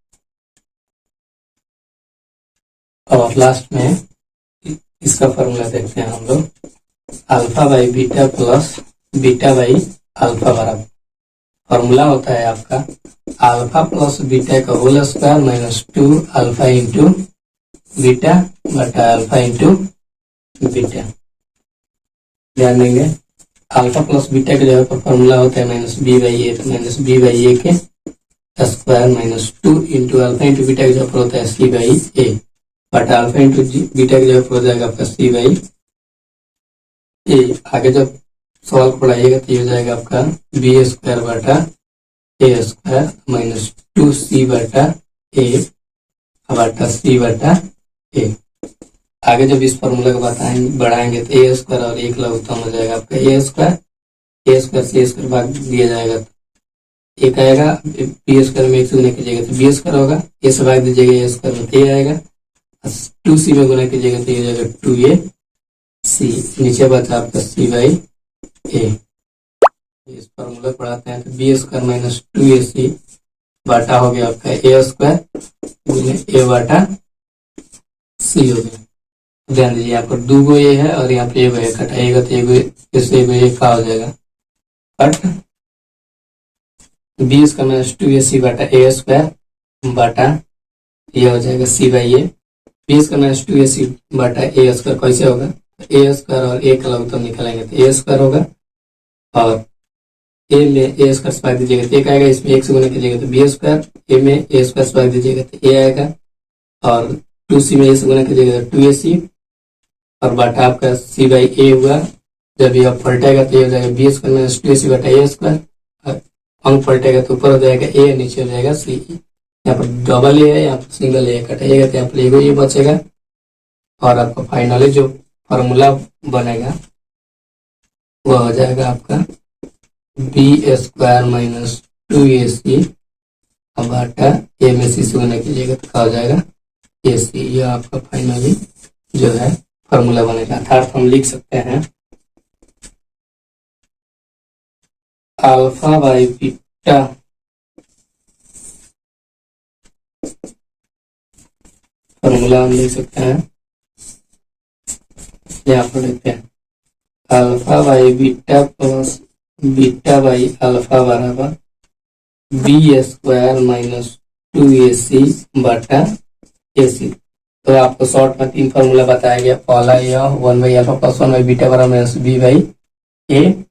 और लास्ट में इसका फॉर्मूला देखते हैं हम लोग alpha by beta plus beta by alpha बराबर, फॉर्मूला होता है आपका अल्फा प्लस बीटा का whole square minus 2 alpha into beta बटा अल्फा इंटू बीटा। ध्यान देंगे अल्फा प्लस बीटा की जगह पर फॉर्मूला होता है माइनस बी बाई ए, तो माइनस बी बाई ए के square minus 2 into alpha into beta की जगह पर होता है सी बाई ए बटा अल्फा इंटू बीटा की जगह पर हो जाएगा आपका सी बाई ए। आगे जब सवाल को पढ़ाइएगा तो ये हो जाएगा आपका बी स्क्वायर बटा ए स्क्वायर माइनस 2c बटा ए बटा सी बटा ए। आगे जब इस फॉर्मूला को बढ़ाएंगे तो ए स्क्वायर और एक लघुत्तम हो जाएगा आपका ए स्क्वायर से ए स्क्वायर भाग दिया जाएगा तो एक आएगा, बी स्क्वायर में एक से गुना कीजिएगा तो बी स्क्वायर होगा, ए से भाग दीजिएगा ए स्क्वायर में तो ए आएगा, 2c में गुना कीजिएगा तो ये हो जाएगा 2ac, नीचे बचा आपका सी बाई ए। इस फॉर्मूला पढ़ाते हैं तो बी स्क्वायर माइनस 2ac बाटा हो गया आपका ए स्क्वायर ए बाटा सी हो गया। ध्यान दीजिए यहाँ पर 2 ए है और यहाँ पे ए कटाइएगा तो इससे ए का हो जाएगा कट, बी स्क्वायर माइनस 2ac बाटा ए स्क्वायर बाटा ये हो जाएगा C by A. B square minus 2ac बाटा ए स्क्वायर कैसे होगा, ए स्क्वायर और ए का लघुत्तम निकालेंगे तो ए स्क्वायर होगा, और ए में ए स्क्वायर से भाग दीजिएगा तो एक आएगा, इसमें एक से गुना कीजिएगा तो बी स्क्वायर, ए में ए स्क्वायर से भाग दीजिएगा तो ए आएगा, और 2c में ए से गुना कीजिएगा तो 2ac, और बाटा आपका c बाई ए हुआ। जब यह पलटेगा तो ये हो जाएगा बी स्क्वायर माइनस 2ac बटा ए स्क्वायर, अंक पलटेगा तो ऊपर हो जाएगा ए, नीचे हो जाएगा सी। यहाँ पर डबल ए है, यहाँ पर सिंगल ए कटेगा तो यहाँ पर एगो ये बचेगा, और आपका फाइनली जो फॉर्मूला बनेगा वह हो जाएगा आपका बी स्क्वायर माइनस 2ac बाटा ए में सी से गुना कीजिएगा तो क्या हो जाएगा ए सी। यह आपका फाइनली जो है फॉर्मूला बनेगा। अर्थात हम लिख सकते हैं अल्फा बाई बीटा फॉर्मूला हम लिख सकते हैं, यहाँ पर लिखते हैं alpha by beta plus beta by alpha बराबर बी स्क्वायर माइनस 2ac बटा ac। तो आपको शॉर्ट में 3 फॉर्मूला बताया गया। पहला यह 1 by alpha plus 1 by beta बराबर माइनस बी बाई ए।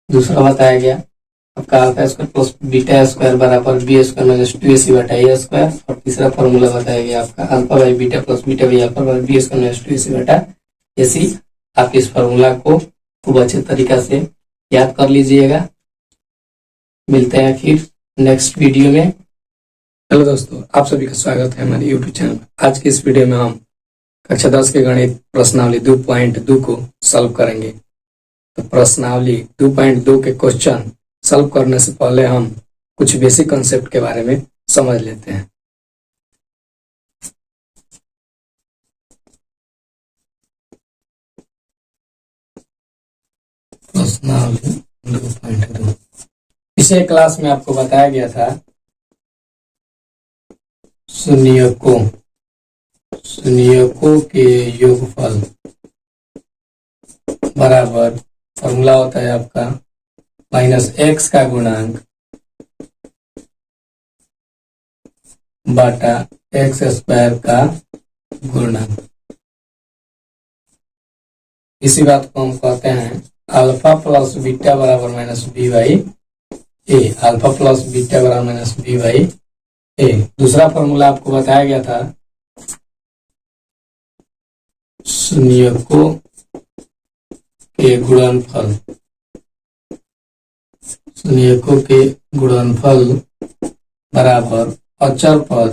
दूसरा बताया गया आपका alpha square plus beta square बराबर बी स्क्वायर माइनस 2ac बटा ए स्क्वायर। और तीसरा फॉर्मूला बताया गया आपका alpha by beta plus beta by alpha बराबर बी स्क्वायर माइनस 2ac बटा ac। आप इस फॉर्मूला को खूब अच्छे तरीका से याद कर लीजिएगा। मिलते हैं फिर नेक्स्ट वीडियो में। हेलो दोस्तों, आप सभी का स्वागत है हमारे यूट्यूब चैनल पर। आज की इस वीडियो में हम कक्षा 10 के गणित प्रश्नावली 2.2 को सॉल्व करेंगे। तो प्रश्नावली 2.2 के क्वेश्चन सॉल्व करने से पहले हम कुछ बेसिक कंसेप्ट के बारे में समझ लेते हैं। प्रश्नावली 2.2 पिछले क्लास में आपको बताया गया था शून्यकों के योगफल बराबर फॉर्मूला होता है आपका माइनस एक्स का गुणांक बटा एक्स स्क्वायर का गुणांक। इसी बात को हम कहते हैं अल्फा प्लस बीटा बराबर minus B by A. Alpha plus beta बराबर माइनस बी बाई ए। दूसरा फॉर्मूला आपको बताया गया था शून्यकों के गुणनफल, शून्यकों के गुणनफल बराबर अचर पद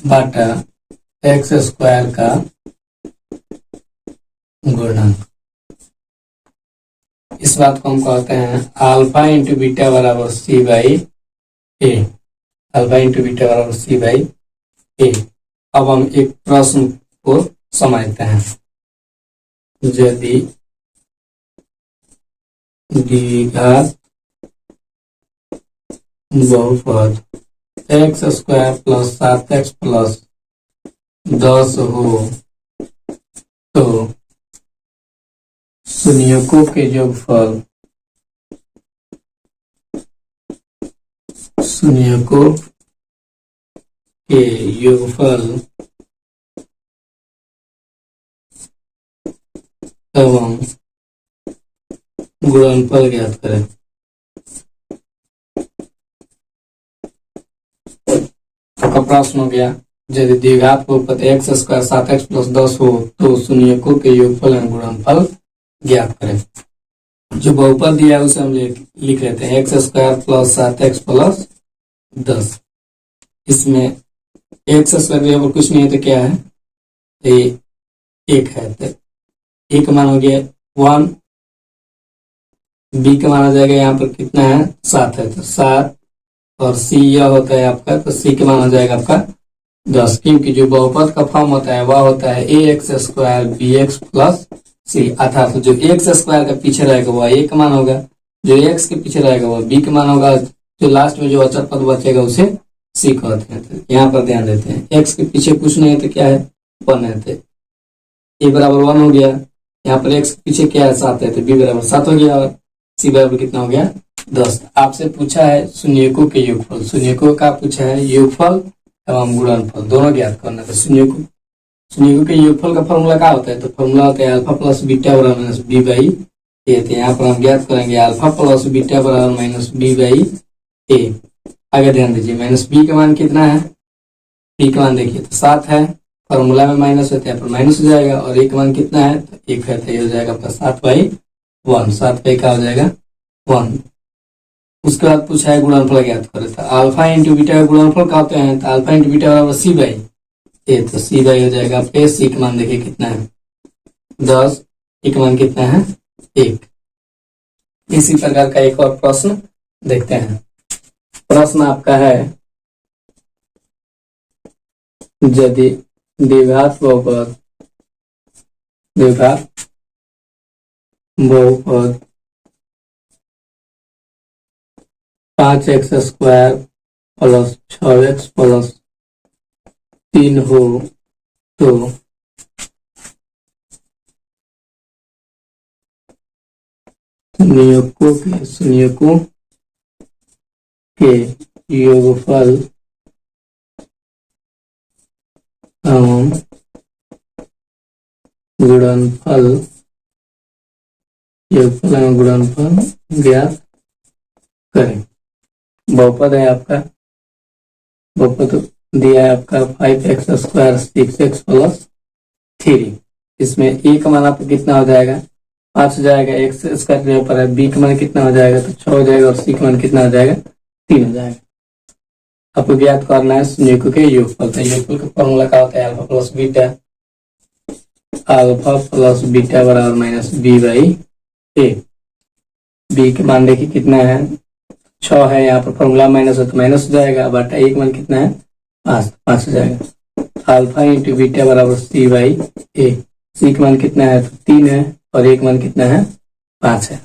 बटा एक्स स्क्वायर का गुणांक। इस बात को हम कहते हैं अल्फा इंटू बीटा बराबर C by A. Alpha into beta बराबर सी बाई ए। अब हम एक प्रश्न को समझते हैं। यदि द्विघात बहुपद x square plus 7x plus 10 हो तो शून्यकों के योगफल, शून्यकों के योगफल एवं गुणनफल ज्ञात करें। आपका प्रश्न हो गया यदि द्विघात बहुपद एक्स स्क्वायर 7x प्लस 10 हो तो शून्यकों के योगफल एवं गुणनफल ज्ञात करें। जो बहुपद दिया है उसे हम लिख लेते हैं x square plus 7x plus 10। इसमें एक्स स्क्वायर वेरिएबल कुछ नहीं है तो क्या है, एक है तो ए का मान हो गया 1, बी का मान हो जाएगा यहाँ पर कितना है 7 है तो 7, और सी यह होता है आपका तो सी का मान हो जाएगा आपका 10। क्योंकि जो बहुपद का फॉर्म होता है वह होता है A x square B x plus C. अर्थात जो एक्स स्क्वायर का पीछे रहेगा वह ए का मान होगा, जो एक्स के पीछे रहेगा वह बी का मान होगा, जो लास्ट में जो अचर पद बचेगा उसे सी कहते हैं। तो यहाँ पर ध्यान देते हैं एक्स के पीछे कुछ नहीं है तो क्या है 1 है तो ए बराबर 1 हो गया। यहाँ पर एक्स के पीछे क्या है 7 है तो बी बराबर 7 हो गया, और सी बराबर कितना हो गया 10। आपसे पूछा है शून्यकों के योगफल, शून्यकों का पूछा है योगफल एवं गुणनफल दोनों ज्ञात करना है। शून्यकों शून्य के योगफल का फॉर्मूला क्या होता है? तो फॉर्मूला होता है अल्फा प्लस बीटा बराबर माइनस बी बाई ए। तो यहाँ पर हम ज्ञात करेंगे अल्फा प्लस बीटा बराबर माइनस बी बाई ए। आगे ध्यान दीजिए, माइनस बी का मान कितना है? बी का मान देखिए तो 7 है, फॉर्मूला में माइनस होता है पर माइनस हो जाएगा, और ए का मान कितना है? तो 1 है, तो ये हो जाएगा आपका 7/1। 7 पे क्या हो जाएगा? 1। उसके बाद पूछा है गुणनफल ज्ञात करें, तो अल्फा इंटू बीटा का गुणनफल कहते हैं, तो अल्फा इंटू बीटा बराबर सी बाई ए। तो सी बाई हो जाएगा आपके, सी का मान देखिए कितना है? 10, ए का मान कितना है? 1। इसी प्रकार का एक और प्रश्न देखते हैं। प्रश्न आपका है, यदि द्विघात बहुपद 5x square plus 6x plus 3 हो तो संयुग्मों के योगफल एवं गुणनफल ज्ञात करें। बहुपद है आपका, बहुपद दिया है आपका 5x स्क्वायर 6x प्लस 3। इसमें ए का मान आपको कितना हो जाएगा? 5 हो जाएगा, x स्क्वायर पर है, बी का मान कितना हो जाएगा? तो 6 हो जाएगा, और सी का मान कितना हो जाएगा? 3 हो जाएगा। आपको ज्ञात करना है संयुग्मों के योगफल। तो योगफल का फॉर्मूला क्या होता है? अल्फा प्लस बीटा बराबर minus B by A. B के मान देखिए कितना है? 6 है, यहाँ पर फॉर्मूला माइनस हो तो माइनस हो जाएगा, बटा ए का मान कितना है? 5 हो जाएगा। अल्फा इंटू बीटा बराबर सी बाई ए। सी का मान कितना है? तो 3 है, और ए का मान कितना है? 5 है।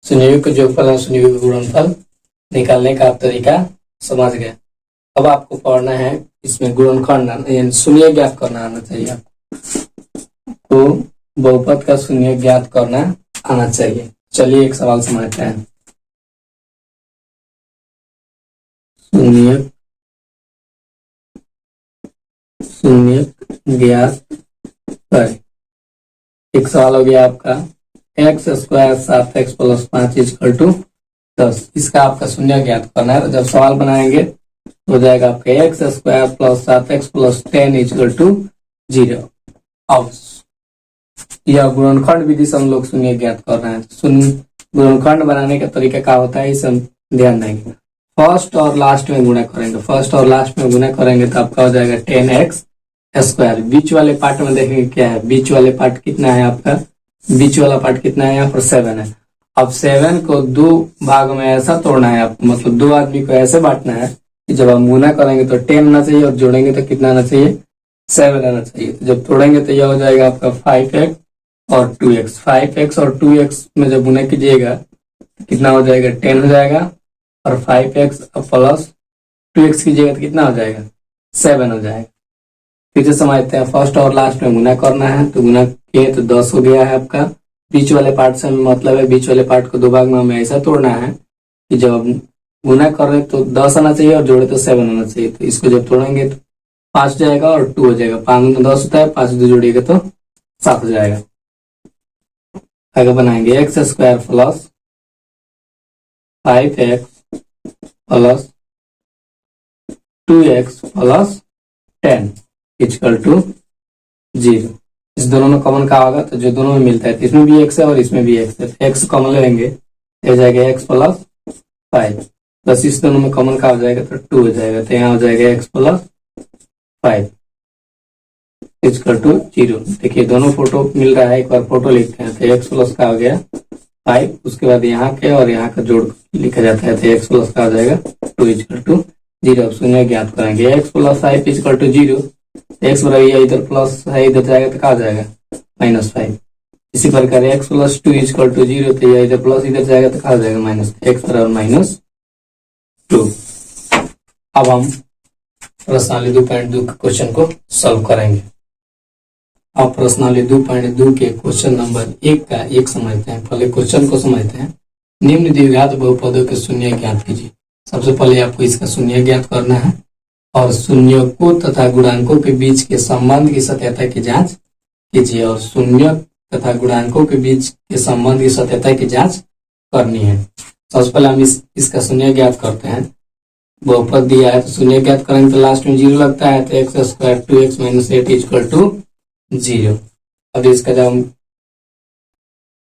संयुग्म का योगफल और संयुग्म का गुणनफल निकालने का आप तरीका समझ गए। अब आपको पढ़ना है इसमें गुणनखंड यानी शून्य ज्ञात करना आना चाहिए आपको। तो बहुपद का शून्य ज्ञात करना आना चाहिए। चलिए एक सवाल समझते हैं। शून्य ज्ञात करें। एक सवाल हो गया आपका, x square 7x plus 5 equal to 10। इसका आपका शून्य ज्ञात करना है। तो जब सवाल बनाएंगे तो हो जाएगा आपका x square plus 7x plus 10 equal to 0। अब यह गुणनखंड विधि से हम लोग शून्य ज्ञात कर रहे हैं। शून्य गुणनखंड बनाने का तरीका क्या होता है, इसे हम ध्यान देंगे। फर्स्ट और लास्ट में गुणा करेंगे, फर्स्ट और लास्ट में गुणा करेंगे तो आपका हो जाएगा 10x स्क्वायर। बीच वाले पार्ट में देखेंगे क्या है? बीच वाले पार्ट कितना है आपका? बीच वाला पार्ट कितना है? यहाँ पर 7 है। अब 7 को 2 भाग में ऐसा तोड़ना है आपको, मतलब 2 आदमी को ऐसे बांटना है कि जब हम गुना करेंगे तो 10 आना चाहिए, और जोड़ेंगे तो कितना आना चाहिए? 7 आना चाहिए। तो जब तोड़ेंगे तो यह हो जाएगा आपका 5x और 2x। 5x और 2x में जब गुना कीजिएगा तो कितना हो जाएगा? 10 हो जाएगा, और 5x प्लस 2x कीजिएगा तो कितना हो जाएगा? 7 हो जाएगा। फिर से समझते हैं, फर्स्ट और लास्ट में गुना करना है, तो गुना किए तो 10 हो गया है आपका। बीच वाले पार्ट से मतलब है बीच वाले पार्ट को 2 भाग में हमें ऐसा तोड़ना है कि जब हम गुना कर रहे तो 10 आना चाहिए, और जोड़े तो 7 आना चाहिए। तो इसको जब तोड़ेंगे तो 5 जाएगा और 2 हो जाएगा। 5 में 10 होता है, 5 2 जोड़िएगा तो 7 हो जाएगा। आगे बनाएंगे x square plus 5x plus 2x plus 10 equal to 0। इस दोनों में कॉमन का होगा तो जो दोनों में मिलता है, तो इसमें भी x है और इसमें भी x है, तो x कॉमन लेंगे तो हो जाएगा x प्लस 5, बस इस दोनों में कॉमन का हो जाएगा तो 2 हो जाएगा। तो यहाँ हो जाएगा x प्लस 5 इक्वल टू 0। देखिए दोनों फोटो मिल रहा है, एक बार फोटो लिखते हैं। तो x प्लस का हो गया 5, उसके बाद यहाँ के और यहाँ का जोड़ लिखा जाता है, तो x प्लस का हो जाएगा 2 इक्वल टू 0। शून्य ज्ञात करेंगे। x plus 5 equal to 0, x बराबर इधर प्लस है, इधर जाएगा तो क्या हो जाएगा? -5। इसी प्रकार x प्लस 2 इक्वल टू 0, तो यह इधर प्लस इधर जाएगा तो क्या हो जाएगा? माइनस। x बराबर -2। अब हम प्रश्नावली 2.2 के क्वेश्चन को सॉल्व करेंगे। अब प्रश्नावली 2.2 के क्वेश्चन नंबर 1 का एक समझते हैं। पहले क्वेश्चन को समझते हैं। निम्न द्विघात बहुपदों के शून्य ज्ञात कीजिए। सबसे पहले आपको इसका शून्य ज्ञात करना है। और शून्यकों तथा गुणांकों के बीच के संबंध की सत्यता की जांच कीजिए। और शून्य तथा गुणांकों के बीच के संबंध की सत्यता की जांच करनी है। सबसे पहले हम इसका शून्य ज्ञात करते हैं। बहुपद दिया है तो शून्य ज्ञात करेंगे तो लास्ट में 0 लगता है, तो x square 2x minus 8 equal to 0। अब इसका जब हम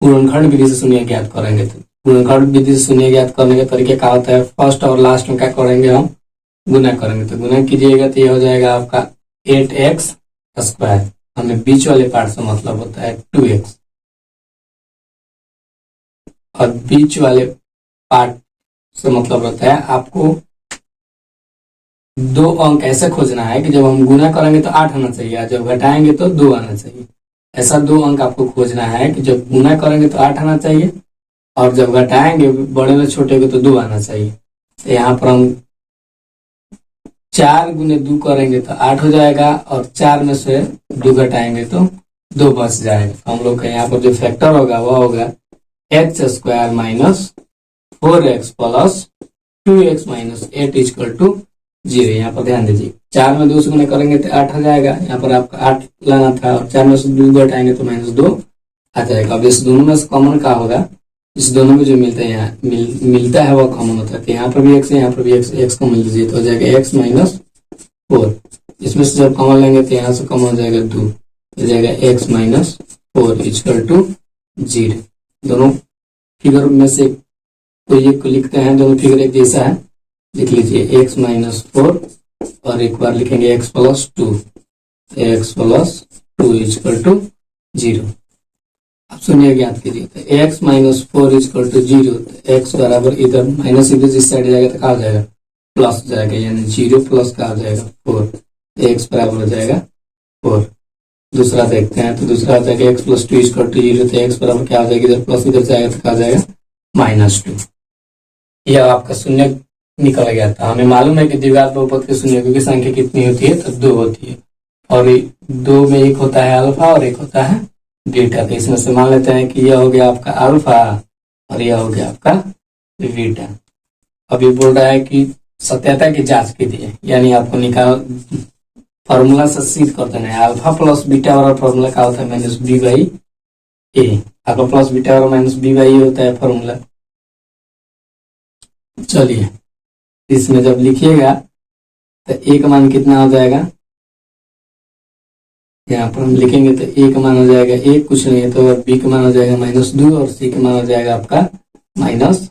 गुणनखंड विधि से शून्य ज्ञात करेंगे तो गुणनखंड विधि से शून्य ज्ञात करने का तरीका क्या होता है, फर्स्ट और लास्ट में क्या करेंगे, हम गुना करेंगे। तो गुना कीजिएगा तो यह हो जाएगा आपका 8x स्क्वायर, हमें बीच वाले पार्ट से मतलब होता है 2x, और बीच वाले पार्ट से मतलब होता है आपको दो अंक ऐसे खोजना है कि जब हम गुना करेंगे तो 8 आना चाहिए, जब घटाएंगे तो 2 आना चाहिए। ऐसा दो अंक आपको खोजना है कि जब गुना करेंगे तो 8 आना चाहिए और जब घटाएंगे बड़े में छोटे को तो 2 आना चाहिए। तो यहाँ पर हम 4 गुने 2 करेंगे तो 8 हो जाएगा और 4 में से 2 घटाएंगे तो 2 बच जाएगा। तो हम लोग का यहाँ पर जो फैक्टर होगा वह होगा x square minus 4x plus 2x minus 8 equal to 0। यहाँ पर ध्यान दीजिए 4 में 2 से गुना करेंगे तो 8 हो जाएगा, यहाँ पर आपका 8 लाना था और 4 में से 2 घटाएंगे तो -2 आ जाएगा। अब इस दोनों में से कॉमन का होगा, इस दोनों में जो मिलता है यहाँ मिलता है वह कॉमन होता है। तो यहाँ पर भी x है, यहाँ पर भी x को मिल लीजिए तो हो जाएगा x माइनस 4। इसमें से जब कॉमन लेंगे तो यहाँ से कॉमन हो जाएगा 2, हो जाएगा x माइनस 4 इक्वल टू 0। दोनों फिगर में से कोई एक को लिखते हैं, दोनों फिगर एक जैसा है, लिख लीजिए x माइनस 4 और एक बार लिखेंगे x plus 2, x plus 2 equal to 0। अब शून्य ज्ञात कीजिए तो x माइनस 4 इक्वल टू 0, तो x बराबर इधर माइनस इधर जिस साइड जाएगा तो क्या हो जाएगा, प्लस हो जाएगा, यानी 0 प्लस क्या हो जाएगा 4, तो x बराबर हो जाएगा 4। दूसरा देखते हैं तो दूसरा हो जाएगा x प्लस 2 इक्वल टू 0, तो x बराबर क्या हो जाएगा, इधर प्लस इधर जाएगा तो क्या हो जाएगा -2। यह आपका शून्य निकल गया था। हमें मालूम है कि द्विघात बहुपद के शून्यकों की संख्या कितनी होती है, तो 2 होती है, और 2 में एक होता है अल्फा और एक होता है बीटा। तो इसमें से मान लेते हैं कि यह हो गया आपका अल्फा और यह हो गया आपका बीटा। अब ये बोल रहा है कि सत्यता की जांच कीजिए, यानी आपको निकाल फॉर्मूला से सिद्ध कर देना है। अल्फा प्लस बीटा वाला फॉर्मूला क्या होता है, minus B by A. Alpha plus beta वाला माइनस बी बाई ए होता है फॉर्मूला। चलिए इसमें जब लिखिएगा तो ए का मान कितना हो जाएगा, यहाँ पर हम लिखेंगे तो ए का मान हो जाएगा एक, कुछ नहीं है तो बी का मान हो जाएगा -2 और सी का मान हो जाएगा आपका -8।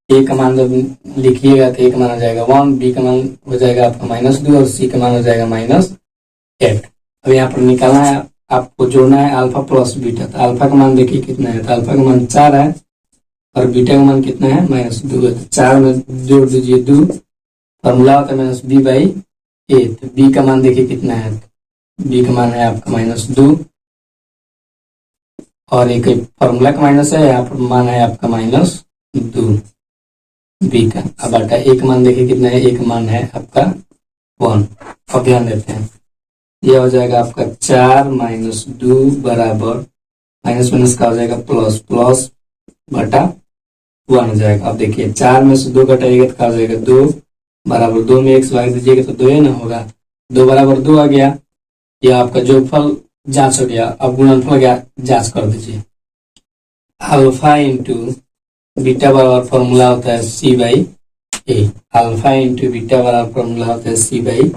ए का मान जब लिखिएगा तो ए का मान हो जाएगा 1, बी का मान हो जाएगा आपका -2 और सी का मान हो जाएगा -8। अब यहाँ पर निकालना है, आपको जोड़ना है अल्फा प्लस बीटा। तो अल्फा का मान देखिए कितना है, तो अल्फा का मान 4 है और बीटा का मान कितना है, -2 है। 4 में जोड़ दीजिए 2, फॉर्मूला होता है -b बाई ए। तो बी का मान देखिए कितना है, बी का मान है आपका -2 और एक फॉर्मूला का माइनस है, यहाँ पर मान है आपका -2 बी का। अब बटा ए का मान देखिए कितना है, एक मान है आपका 1। अब ध्यान देते हैं यह हो जाएगा आपका 4 -2 बराबर माइनस माइनस का हो जाएगा प्लस, प्लस बटा 1 हो जाएगा। अब देखिए 4 में से 2 घटाइएगा तो क्या हो जाएगा 2 बराबर 2 में x लगा दीजिएगा तो 2 ही ना होगा, 2 बराबर 2 आ गया। यह आपका जोगफल जांच हो गया। अब गुणनफल जांच कर दीजिए। अल्फा इंटू बीटा बराबर फॉर्मूला होता है c by A. Alpha into beta बराबर फॉर्मूला होता है c बाई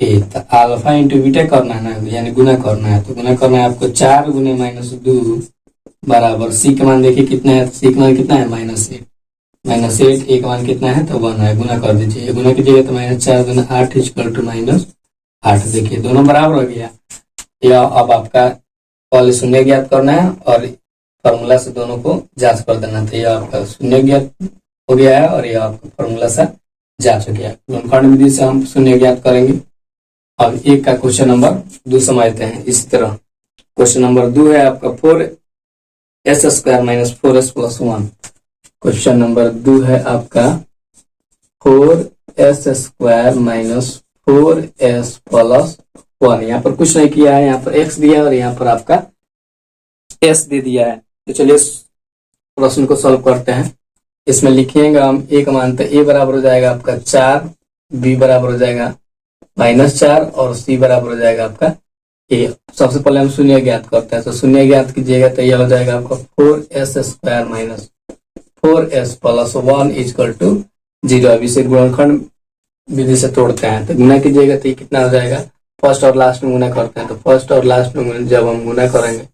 ए। तो अल्फा इंटू बीटा करना है ना, यानी गुना करना है, तो गुना करना है आपको 4 गुने -2 बराबर सी का मान देखिए कितना है, सी का मान कितना है -8, -8 ए का मान कितना है तो 1 है। गुना कर दीजिए, गुना कीजिएगा तो -4 गुना 8 इक्वल टू -8। देखिए दोनों बराबर हो गया। यह अब आपका पहले शून्य ज्ञात करना है और फॉर्मूला से दोनों को जांच कर देना। तो यह आपका शून्य ज्ञात हो गया है और यह आपका फॉर्मूला से जांच हो गया। गुणनखंड विधि से हम शून्य ज्ञात करेंगे। अब एक का क्वेश्चन नंबर 2 समझते हैं। इस तरह क्वेश्चन नंबर 2 है आपका 4s square minus 4s plus 1। Question number 2 है आपका 4s square minus 4s plus 1। यहाँ पर कुछ नहीं किया है, यहाँ पर x दिया है और यहाँ पर आपका s दे दिया है। तो चलिए इस प्रश्न को सॉल्व करते हैं। इसमें लिखिएगा हम a का मान, तो a बराबर हो जाएगा आपका 4 बी बराबर हो जाएगा -4 और सी बराबर हो जाएगा आपका ए। सबसे पहले हम शून्य ज्ञात करते हैं, तो शून्य ज्ञात कीजिएगा तो यह हो जाएगा आपका 4s² minus 4s plus 1 equal to 0। अब इसे गुणनखंड विधि से तोड़ते हैं, तो गुना कीजिएगा तो ये कितना हो जाएगा, फर्स्ट और लास्ट में गुना करते हैं, तो फर्स्ट और लास्ट में जब हम गुना करेंगे तो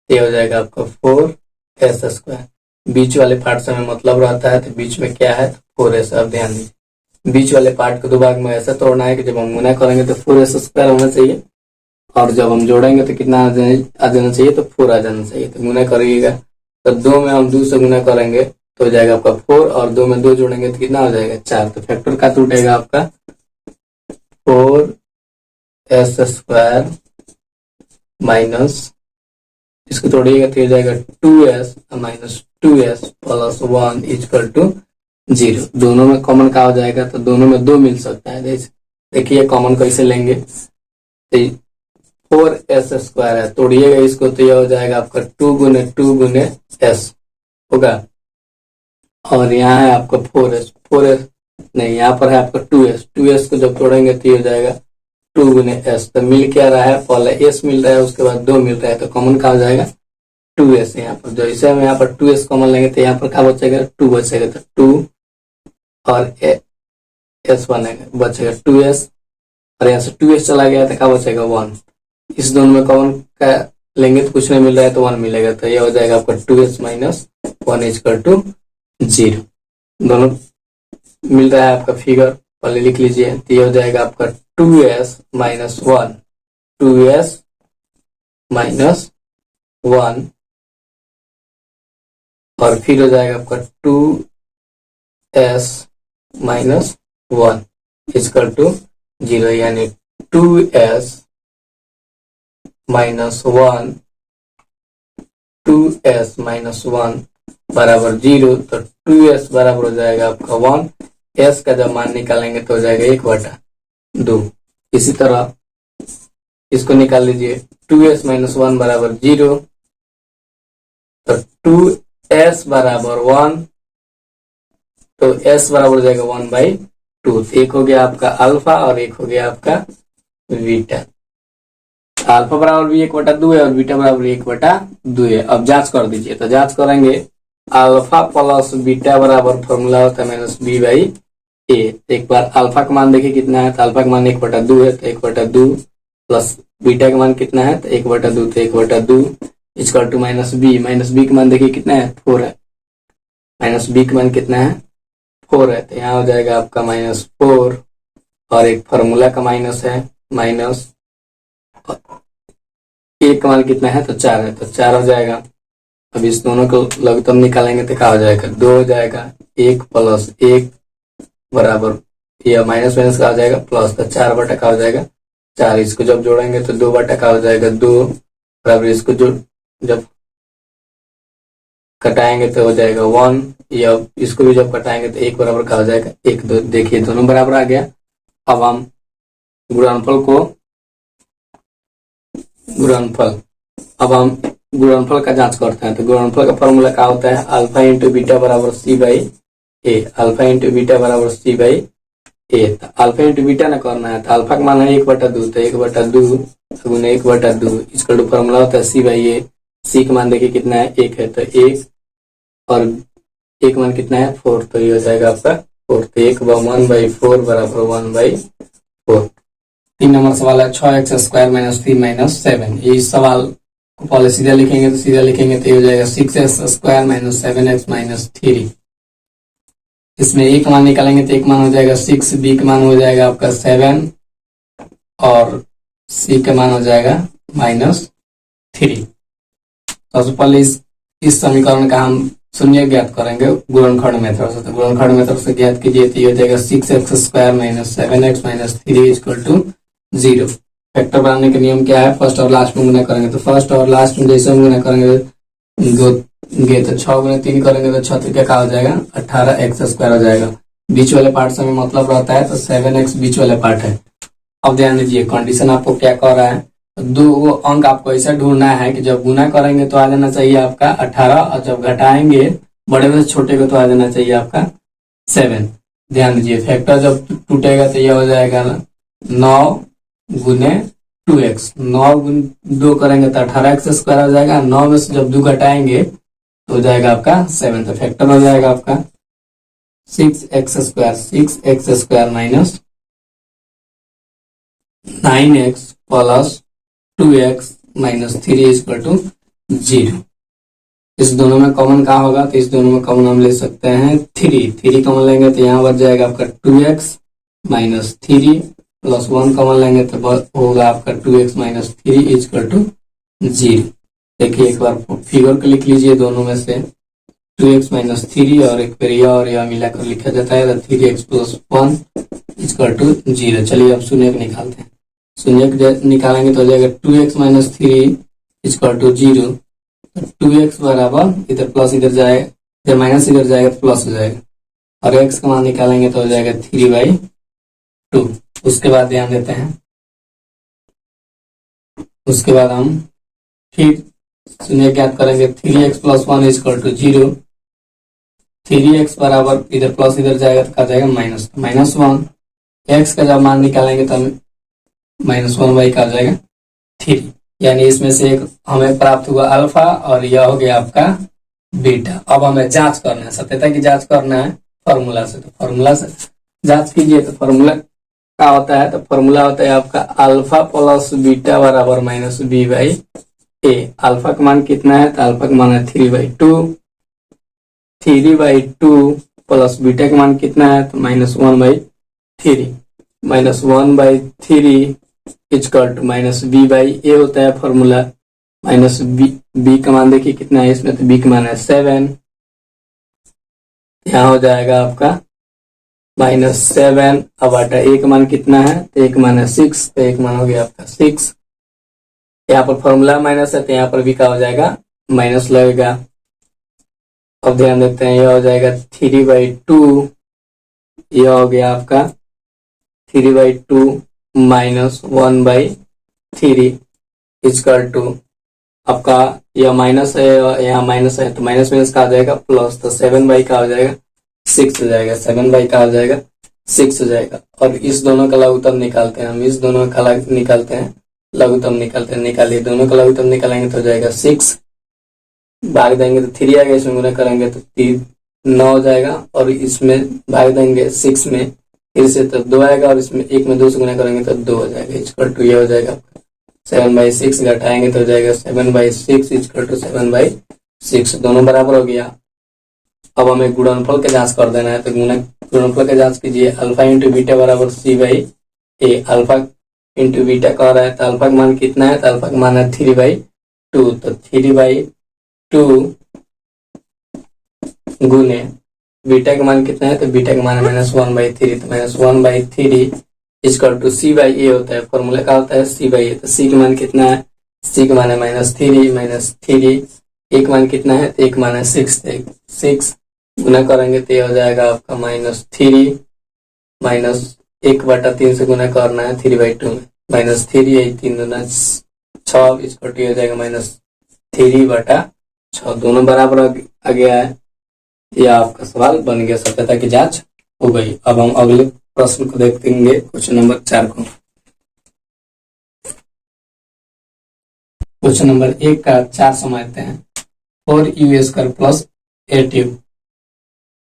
ये हो जाएगा आपका 4s²। बीच वाले पार्ट से हमें मतलब रहता है, तो बीच में क्या है, तो 4s। अब ध्यान दीजिए, बीच वाले पार्ट को दो भाग में ऐसा तोड़ना है कि जब हम गुना करेंगे तो 4s² होना चाहिए, और जब हम जोड़ेंगे तो कितना आ जाना चाहिए, तो 4 आ जाना चाहिए। तो गुना करिएगा तो 2 में हम 2 से गुना करेंगे तो हो जाएगा आपका 4, और 2 में 2 जोड़ेंगे तो कितना हो जाएगा 4। तो फैक्टर का टूटेगा आपका 4s² माइनस, इसको तोड़िएगा तो हो जाएगा 2s minus 2s plus 1 equal to 0। दोनों में कॉमन का हो जाएगा, तो दोनों में 2 मिल सकता है। देखिए कॉमन कैसे लेंगे, तो 4s² है, तोड़िएगा इसको तो यह हो जाएगा आपका 2 गुने 2 गुने s होगा, और यहाँ है आपका 4s नहीं, यहाँ पर है आपका 2s को जब तोड़ेंगे तो ये हो जाएगा 2 गुने s। तो मिल क्या रहा है, पहले s मिल रहा है, उसके बाद 2 मिल रहा है, तो कॉमन का हो जाएगा 2s। यहाँ पर जैसे हम यहाँ पर 2s कॉमन लेंगे तो यहाँ पर क्या बचेगा, 2 बचेगा, तो 2 और s बचेगा 2s, और यहाँ से 2s चला गया तो क्या बचेगा 1। इस दोनों में कॉमन का लेंगे तो कुछ नहीं मिल रहा है, तो 1 मिलेगा, तो यह हो जाएगा आपका 2s माइनस 1 इक्वल टू 0। दोनों मिल रहा है आपका फिगर, पहले लिख लीजिए, तो ये हो जाएगा आपका 2s माइनस 1, 2s माइनस 1, और फिर हो जाएगा आपका 2s माइनस 1 इक्वल टू 0, यानी 2s माइनस 1, 2s माइनस 1 बराबर 0। तो 2s बराबर हो जाएगा आपका 1, s का जब मान निकालेंगे तो हो जाएगा 1/2। इसी तरह इसको निकाल लीजिए, 2s माइनस 1 बराबर 0, तो 2s बराबर 1, तो s बराबर हो जाएगा 1/2। एक हो गया आपका अल्फा और एक हो गया आपका बीटा। अल्फा बराबर भी 1/2 है और बीटा बराबर 1/2 है। अब जांच कर दीजिए, तो जांच करेंगे, अल्फा प्लस बीटा बराबर फॉर्मूला होता है -b/a। एक बार अल्फा का मान देखिए कितना है, तो अल्फा का मान 1/2 है, तो 1/2 प्लस बीटा का मान कितना है, तो 1/2, तो 1/2 इक्वल टू -b का मान देखिए कितना है, 4 है, -b का मान कितना है, 4 है, तो यहाँ हो जाएगा आपका -4, और एक फॉर्मूला का माइनस है, माइनस एक का मान कितना है, तो 4 है, तो 4 हो जाएगा। अब इस दोनों को लघुत्तम निकालेंगे तो क्या हो जाएगा, 2 हो जाएगा, 1 प्लस 1 बराबर, या माइनस माइनस का हो जाएगा प्लस, तो 4 का हो जाएगा 4। इसको जब जोड़ेंगे तो 2 का हो जाएगा 2 बराबर, इसको जो जब कटाएंगे तो हो जाएगा 1, या इसको भी जब कटाएंगे तो 1 बराबर का हो जाएगा 1। देखिए दोनों बराबर आ गया। अब हम गुणनफल का जांच करते हैं, तो गुणनफल का फॉर्मूला क्या होता है, अल्फा इंटू बीटा बराबर c/a, अल्फा इंटू बीटा बराबर c/a। अल्फा इंटू बीटा ना करना है, तो अल्फा का मान है 1/2, तो 1/2 गुना 1/2 इसका फॉर्मूला होता है c/a। c का मान देखिए कितना है, 1 है, तो 1, और 1 मान कितना है, 4, तो ये हो जाएगा आपका 4, तो 1/4 बराबर 1/4। 3 नंबर सवाल है 6x² - 3 - 7। ये सवाल को पहले सीधा लिखेंगे, तो सीधा लिखेंगे तो ये हो जाएगा 6x² - 7x - 3। इसमें a का मान निकालेंगे तो एक मान हो जाएगा 6, b का मान हो जाएगा आपका 7, और c का मान हो जाएगा -3। सबसे पहले इस समीकरण का हम शून्य ज्ञात करेंगे गुणनखंड मेथड से। तो गुणनखंड मेथड से ज्ञात कीजिए, तो ये हो जाएगा 6x² - 7x - 3 equal to 0। Factor बनाने के नियम क्या है, फर्स्ट और लास्ट में गुना करेंगे, तो फर्स्ट और लास्ट में जैसे हम गुना करेंगे तो 6 गुना 3 करेंगे तो 6 क्या हो जाएगा, 18x² हो जाएगा। बीच वाले पार्ट से हमें मतलब रहता है, तो 7x बीच वाले पार्ट है। अब ध्यान दीजिए, कंडीशन आपको क्या कह रहा है, दो अंक आपको ऐसा ढूंढना है कि जब गुना करेंगे तो आ जाना चाहिए आपका 18, और जब घटाएंगे बड़े में से छोटे को तो आ जाना चाहिए आपका 7। ध्यान दीजिए, फैक्टर जब टूटेगा तो यह हो जाएगा 9 गुने 2x, 9 गुन 2 करेंगे तो 18x स्क्वायर हो जाएगा। 9 में से जब 2 घटाएंगे तो हो जाएगा आपका 7, तो फैक्टर हो जाएगा आपका 6x square minus 9x plus 2x minus 3 equal to 0। इस दोनों में कॉमन कहाँ होगा, तो इस दोनों में कॉमन हम ले सकते हैं 3 कॉमन लेंगे तो यहाँ बच जाएगा आपका 2x माइनस 3 प्लस 1 कॉमन लेंगे तो होगा आपका 2x माइनस 3 इक्वल टू 0। देखिए एक बार फिगर को लिख लीजिए, दोनों में से 2x माइनस 3 और एक बार यह और यह मिलाकर लिखा जाता है तो 3x प्लस 1 इक्वल टू 0। चलिए अब शून्य को निकालते हैं। शून्य निकालेंगे तो हो जाएगा 2x minus 3 equal to 0। 2x बराबर इधर प्लस इधर जाएगा, इधर माइनस इधर जाएगा तो प्लस हो जाएगा, और x का मान निकालेंगे तो हो जाएगा 3/2। उसके बाद ध्यान देते हैं, उसके बाद हम फिर शून्य ज्ञात करेंगे। 3x plus 1 equal to 0। 3x बराबर इधर प्लस इधर जाएगा तो क्या जाएगा -1। x का जब मान निकालेंगे तो -1 का हो जाएगा 3, यानी इसमें से एक हमें प्राप्त हुआ अल्फा और यह हो गया आपका बीटा। अब हमें जांच करना है, सत्यता की जांच करना है फॉर्मूला से, तो फॉर्मूला से जांच कीजिए। तो फॉर्मूला क्या होता है, तो फॉर्मूला होता है आपका अल्फा प्लस बीटा बराबर -b/a। अल्फा का मान कितना है, तो अल्फा का मान है 3/2 प्लस बीटा का मान कितना है, तो -1/3 इक्वल टू -b/a होता है फॉर्मूला। -b का मान देखिए कितना है इसमें, तो b का मान है 7, यहाँ हो जाएगा आपका -7। अब बटा a का मान कितना है, तो a का मान है 6, तो a का मान हो गया आपका 6। यहाँ पर फॉर्मूला माइनस है तो यहाँ पर भी क्या हो जाएगा, माइनस लगेगा। अब ध्यान देते हैं, यह हो जाएगा 3/2, यह हो गया आपका 3/2 माइनस 1/3 इक्वल टू आपका यह माइनस है, यहाँ माइनस है तो माइनस माइनस का आ जाएगा प्लस, तो 7 का हो जाएगा 6 हो जाएगा, 7 का हो जाएगा 6 हो जाएगा। और इस दोनों का लघुत्तम निकालते हैं हम, इस दोनों का निकालते हैं लघुत्तम निकालते हैं, निकालिए दोनों का लघुत्तम निकालेंगे तो हो जाएगा 6, भाग देंगे तो 3 आएगा, इसमें गुना करेंगे तो 9 हो जाएगा, और इसमें भाग देंगे 6 में फिर से तो 2 आएगा, और इसमें 1 में 2 से गुना करेंगे तो 2 हो जाएगा इक्वल टू, ये हो जाएगा 7/6 घटाएंगे तो हो जाएगा 7/6 इक्वल टू 7/6, दोनों बराबर हो गया। अब हमें गुणनफल का जांच कर देना है, तो गुणनफल का जांच कीजिए। अल्फा इंटू बीटा बराबर c/a। अल्फा इंटू बीटा कह रहा है तो अल्फा का मान कितना है, तो अल्फा का मान है 3/2, तो 3/2 गुने बीटा का मान कितना है, तो बीटा का मान है -1/3, तो -1/3 इक्वल टू c/a होता है। फॉर्मूला का होता है c/a, तो c का मान कितना है, c का मान है -3 a का मान कितना है, तो a का मान है 6 गुना करेंगे तो ये हो जाएगा आपका -3 माइनस 1/3 से गुना करना है 3/2 में, -3 यही 3 गुना 6 इक्वल टू हो जाएगा -3/6, दोनों बराबर आ गया है। यह आपका सवाल बन गया, सत्यता की जांच हो गई। अब हम अगले प्रश्न को देखेंगे, क्वेश्चन नंबर 4 को। क्वेश्चन नंबर 1 का 4 समझते हैं। 4u² plus 8u।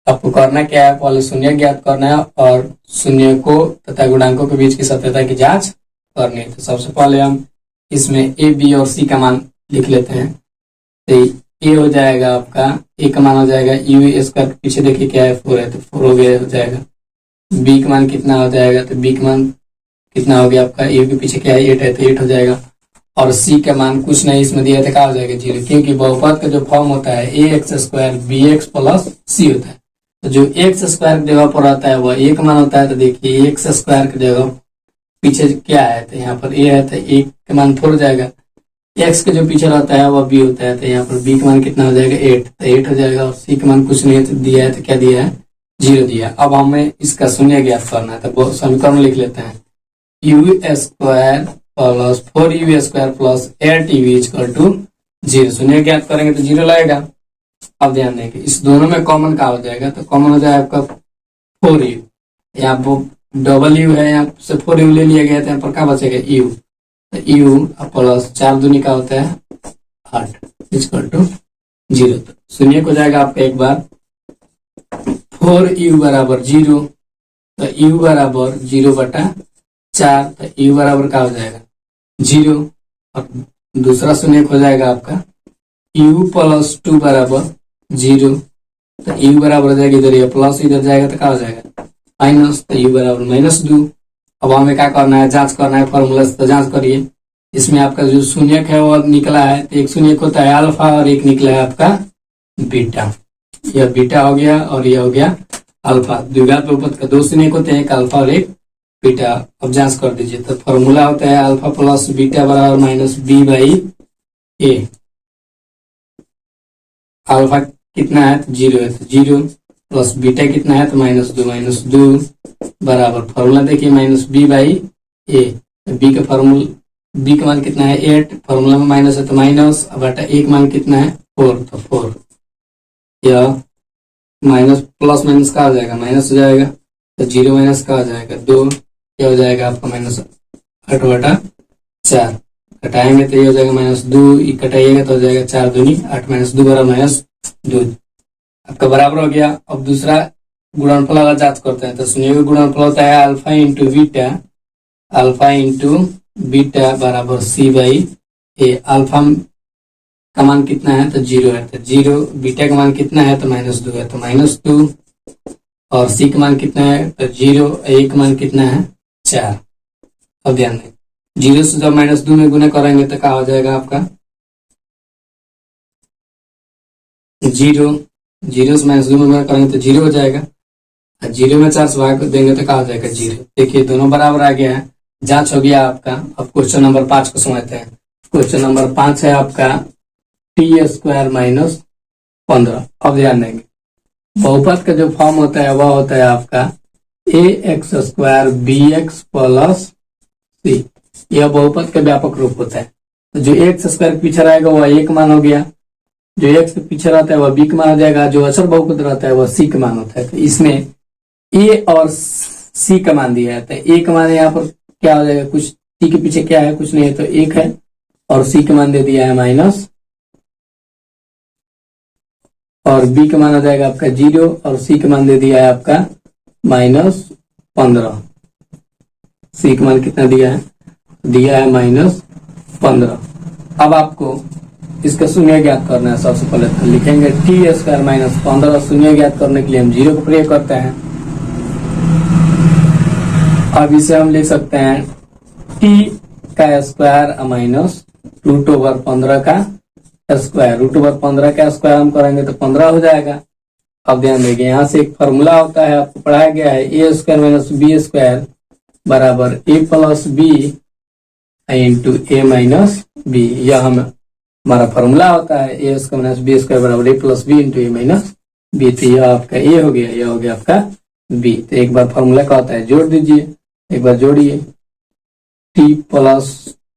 आपको करना क्या है, पहले शून्य ज्ञात करना है और शून्य को तथा गुणांकों के बीच की सत्यता की जांच करनी है। तो सबसे पहले हम इसमें a, b और c का मान लिख लेते हैं। तो a हो जाएगा आपका, a का मान हो जाएगा u², पीछे देखिए क्या है 4 है तो 4 हो गया, हो जाएगा। b का मान कितना हो जाएगा, तो b का मान कितना हो गया आपका, a के पीछे क्या है 8 है तो 8 हो जाएगा। और c का मान कुछ नहीं इसमें दिया था, क्या हो जाएगा 0, क्योंकि बहुपद का जो फॉर्म होता है ax² bx प्लस c होता है। तो जो x² की जगह पर रहता है वह a का मान होता है। तो देखिए x² की जगह पीछे क्या है, तो यहाँ पर a है तो a का मान 4 हो जाएगा। x के जो पीछे रहता है वह b होता है, तो यहाँ पर b का मान कितना हो जाएगा 8, तो 8 हो जाएगा। और c का मान कुछ नहीं है तो दिया है, तो क्या दिया है 0 दिया। अब हमें इसका शून्य ज्ञात करना है, तो समीकरण लिख लेते हैं। u² plus 4u² plus 8u equal to 0। शून्य ज्ञात करेंगे तो 0 लगेगा। अब ध्यान देंगे इस दोनों में कॉमन क्या हो जाएगा, तो कॉमन हो जाएगा आपका 4u, यहाँ वो डबल यू है, यहाँ से 4u ले लिया गया था, यहाँ पर क्या बचेगा यू, तो यू प्लस 4 दूनी का होता है 8 इक्वल टू 0। तो शून्य हो जाएगा आपका एक बार 4u बराबर 0, तो u बराबर 0/4, तो u बराबर क्या हो जाएगा 0। और दूसरा शून्य हो जाएगा आपका u प्लस 2 बराबर 0, तो u बराबर हो जाएगा इधर, ये प्लस इधर जाएगा तो क्या हो जाएगा माइनस, तो u बराबर -2। अब हमें क्या करना है, जांच करना है फॉर्मूला से, तो जांच करिए। इसमें आपका जो शून्यक है वो निकला है, तो एक शून्यक होता है अल्फा और एक निकला है आपका बीटा। यह बीटा हो गया और यह हो गया अल्फा। द्विघात बहुपद का दो शून्यक होते हैं, एक अल्फा और एक बीटा। अब जांच कर दीजिए, तो फॉर्मूला होता है अल्फा प्लस बीटा बराबर -b/a। अल्फा कितना है तो 0 है, तो 0 प्लस बीटा कितना है तो -2 बराबर फॉर्मूला देखिए -b/a। बी का फॉर्मूला, बी का मान कितना है 8, फॉर्मूला में माइनस है तो माइनस, अब बटा एक मान कितना है 4, तो 4। यह माइनस प्लस माइनस का हो जाएगा माइनस हो जाएगा, तो 0 माइनस का हो जाएगा 2, क्या हो जाएगा आपका -8/4। घटाएंगे तो ये हो जाएगा -2, कटाइएगा तो हो जाएगा 4 दूनी 8 -2 बराबर -2, आपका बराबर हो गया। अब दूसरा गुणनफल वाला जांच करते हैं, तो सुनिए गुणनफल होता है अल्फा इंटू बीटा बराबर c/a। अल्फा का मान कितना है तो 0 है, तो 0, बीटा का मान कितना है तो -2 है, तो -2, और c का मान कितना है तो 0, a का मान कितना है 4। अब ध्यान दें 0 से जब -2 में गुना करेंगे तो क्या हो जाएगा आपका 0 से -2 में गुना करेंगे तो 0 हो जाएगा, 0 में 4 से भाग देंगे तो क्या हो जाएगा 0। देखिए दोनों बराबर आ गया है, जांच हो गया आपका। अब क्वेश्चन नंबर 5 को समझते हैं। क्वेश्चन नंबर 5 है आपका t² - 15। अब ध्यान देंगे बहुपद का जो फॉर्म होता है वह होता है आपका ax² bx + c। यह बहुपद का व्यापक रूप होता है। तो जो x² के पीछे रहेगा वह a का मान हो गया, जो x के पीछे रहता है वह b का मान हो जाएगा, जो अचर बहुपद रहता है वह c का मान होता है। तो इसमें a और c का मान दिया है, तो a का मान यहाँ पर क्या हो जाएगा, कुछ c के पीछे क्या है, कुछ नहीं है, तो 1 है, और c का मान दे दिया है माइनस, और b का मान आ जाएगा आपका 0, और c का मान दे दिया है आपका -15। c का मान कितना दिया है -15। अब आपको इसका शून्य ज्ञात करना है। सबसे पहले तो लिखेंगे t² - 15। शून्य ज्ञात करने के लिए हम 0 का प्रयोग करते हैं। अब इसे हम लिख सकते हैं t का स्क्वायर माइनस √15 का स्क्वायर। √15 का स्क्वायर हम करेंगे तो 15 हो जाएगा। अब ध्यान देंगे यहाँ से एक फॉर्मूला होता है, आपको पढ़ाया गया है a² - b² बराबर a + b into a - b। यह हमारा फॉर्मूला होता है a² - b² बराबर a + b into a - b। तो यह आपका a हो गया, यह हो गया आपका b। तो एक बार फॉर्मूला का होता है जोड़ दीजिए, एक बार जोड़िए t +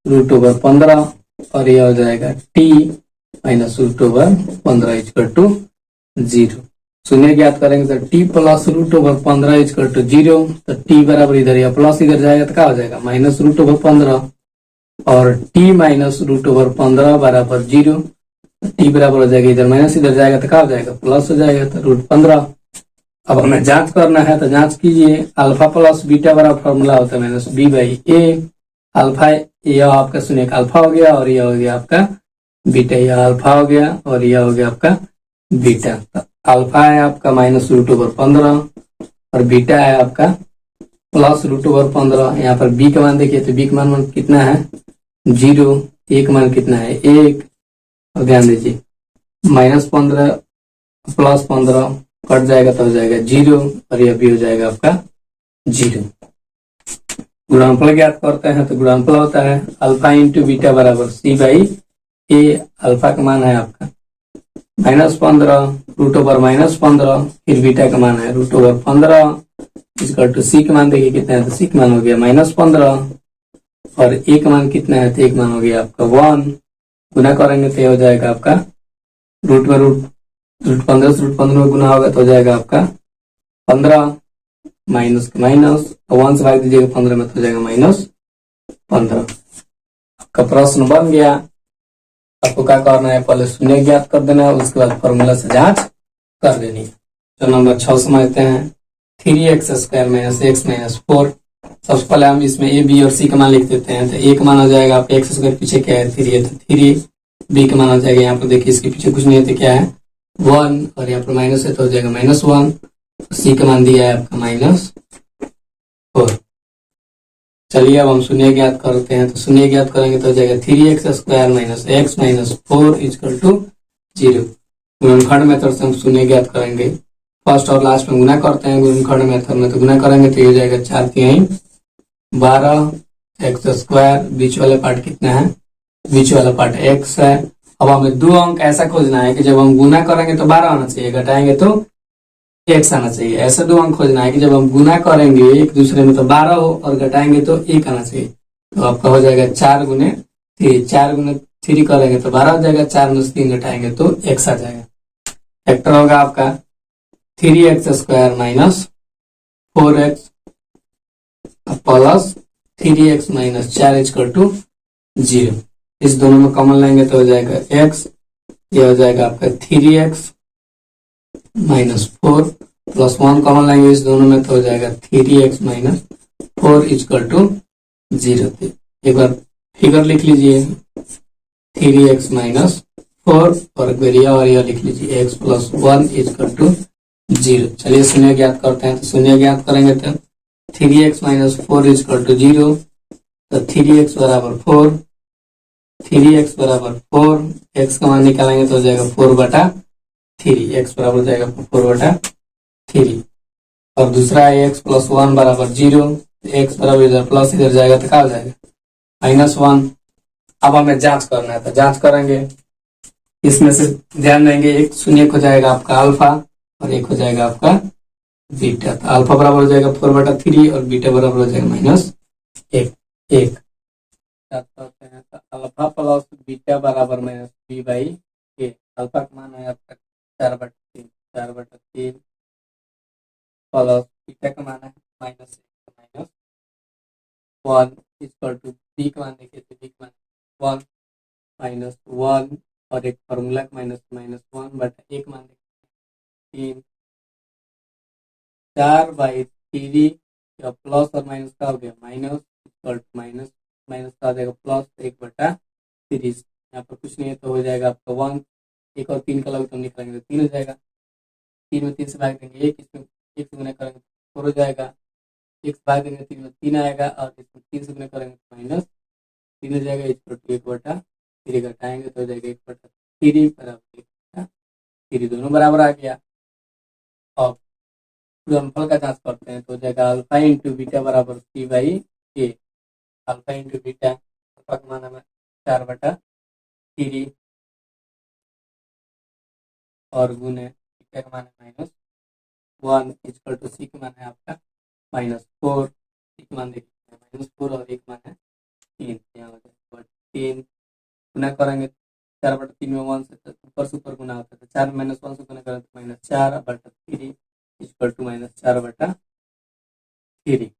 √15, और यह हो जाएगा t - √15 = 0। शून्य ज्ञात करेंगे तो t + √15 = 0। तो t बराबर इधर या प्लस इधर जाएगा तो क्या हो जाएगा -√15, और t - √15 बराबर 0। t बराबर हो जाएगा इधर माइनस इधर जाएगा तो क्या हो जाएगा प्लस हो जाएगा, तो √15। अब हमें जांच करना है, तो जांच कीजिए। अल्फा प्लस बीटा बराबर फॉर्मूला होता है -b/a। अल्फा यह आपका शून्य अल्फा हो गया, और यह हो गया आपका बीटा, यह अल्फा हो गया और यह हो गया आपका बीटा। तो अल्फा है आपका -√15 और बीटा है आपका +√15। यहाँ पर b का मान देखिए, तो b का मान कितना है 0, a का मान कितना है 1। और ध्यान दीजिए -15 + 15 कट जाएगा तो हो जाएगा 0, और यह भी हो जाएगा आपका 0। गुणनफल ज्ञात करते हैं, तो गुणनफल होता है अल्फा इंटू बीटा बराबर c/a। अल्फा का मान है आपका -15 √15, फिर बीटा का मान है √15 = c का मान देखिए कितना है, तो c का मान हो गया -15, और a का मान कितना है, तो a का मान हो गया आपका 1। गुना करेंगे तो हो जाएगा आपका √15 से √15 में गुना होगा तो हो जाएगा आपका 15, माइनस के माइनस, तो 1 से भाग दीजिएगा 15 में तो हो जाएगा -15। आपका प्रश्न बन गया। आपको क्या करना है, पहले शून्य ज्ञात कर देना है, उसके बाद फॉर्मूला से जांच कर देनी है। तो नंबर 6 समझते हैं। 3x² - x - 4। सबसे पहले हम इसमें a, b और c का मान लिख देते हैं। तो a का मान हो जाएगा आपका x² पीछे क्या है 3 है तो 3, b का मान हो जाएगा यहाँ पर देखिए इसके पीछे कुछ नहीं है तो क्या है 1, और यहाँ पर माइनस है तो हो जाएगा -1। c का मान दिया है आपका -4। चलिए अब हम शून्य ज्ञात करते हैं। तो शून्य ज्ञात करेंगे तो हो जाएगा 3x² - x - 4 = 0। गुणनखंड मेथड से हम शून्य ज्ञात करेंगे। फर्स्ट और लास्ट में गुना करते हैं गुणनखंड मेथड में, तो गुना करेंगे तो ये हो जाएगा 4 × 3 = 12 x²। बीच वाला पार्ट कितना है, बीच वाला पार्ट x है। अब हमें दो अंक ऐसा खोजना है कि जब हम गुना करेंगे तो 12 आना चाहिए, घटाएंगे तो x आना चाहिए। ऐसे दो अंक खोजना है कि जब हम गुना करेंगे एक दूसरे में तो 12 हो और घटाएंगे तो 1 आना चाहिए। तो आपका हो जाएगा 4 × 3, 4 × 3 करेंगे तो 12 हो जाएगा, 4 - 3 घटाएंगे तो x आ जाएगा। फैक्टर होगा आपका 3x² - 4x प्लस 3x - 4 = 0। इस दोनों में कॉमन लेंगे तो हो जाएगा x, ये हो जाएगा आपका 3x - 4 प्लस 1 कॉमन लेंगे इस दोनों में तो हो जाएगा 3x - 4 = 0। एक बार फिगर लिख लीजिए 3x - 4 और यह लिख लीजिए x + 1 = 0। चलिए शून्य ज्ञात करते हैं। तो शून्य ज्ञात करेंगे तो 3x - 4 = 0। तो 3x = 4, 3x = 4, x का मान निकालेंगे तो हो जाएगा 4/3, x बराबर हो जाएगा 4/3। और दूसरा है x + 1 = 0, x बराबर इधर प्लस इधर जाएगा तो क्या हो जाएगा -1। अब हमें जांच करना है तो जांच करेंगे। इसमें से ध्यान देंगे, एक शून्य हो जाएगा आपका अल्फा और एक हो जाएगा आपका बीटा। तो अल्फा बराबर हो जाएगा 4/3 और बीटा बराबर हो जाएगा -1। करते हैं तो अल्फा प्लस बीटा बराबर -b/a। अल्फा का मान है आपका 4/3, 4/3 प्लस बीटा का मान है -1 = b का मान देखिए तो b का मान 1 -1 और एक फॉर्मूला का -1/1 मान देखिए 3, 4/3 या प्लस और माइनस का हो गया माइनस माइनस का आ जाएगा प्लस 1/3। यहाँ पर कुछ नहीं है तो हो जाएगा आपका 1। 1 और 3 का लग तो निकालेंगे तो 3 हो जाएगा। 3 में 3 से भाग देंगे 1, इसमें 1 से गुना करेंगे 4 हो जाएगा। 1 से भाग देंगे 3 में 3 आएगा और इसमें 3 से गुना करेंगे तो -3 हो जाएगा। 1/3 घटाएंगे तो हो जाएगा 1/3 बराबर 1/3, दोनों बराबर आ गया। अब गुणनफल का जांच करते हैं तो हो जाएगा अल्फा × बीटा बराबर c/a। अल्फा × बीटा, अल्फा का मान हमें 4/3 और गुने बीटा का मान है -1 = c का मान है आपका -4। c का मान देखिए -4 और एक मान है 3, यहाँ हो जाएगा 3। गुना करेंगे 4/3 में 1 से ऊपर से ऊपर गुना होता है तो 4 - 1 से गुना करें तो -4/3 = -4/3।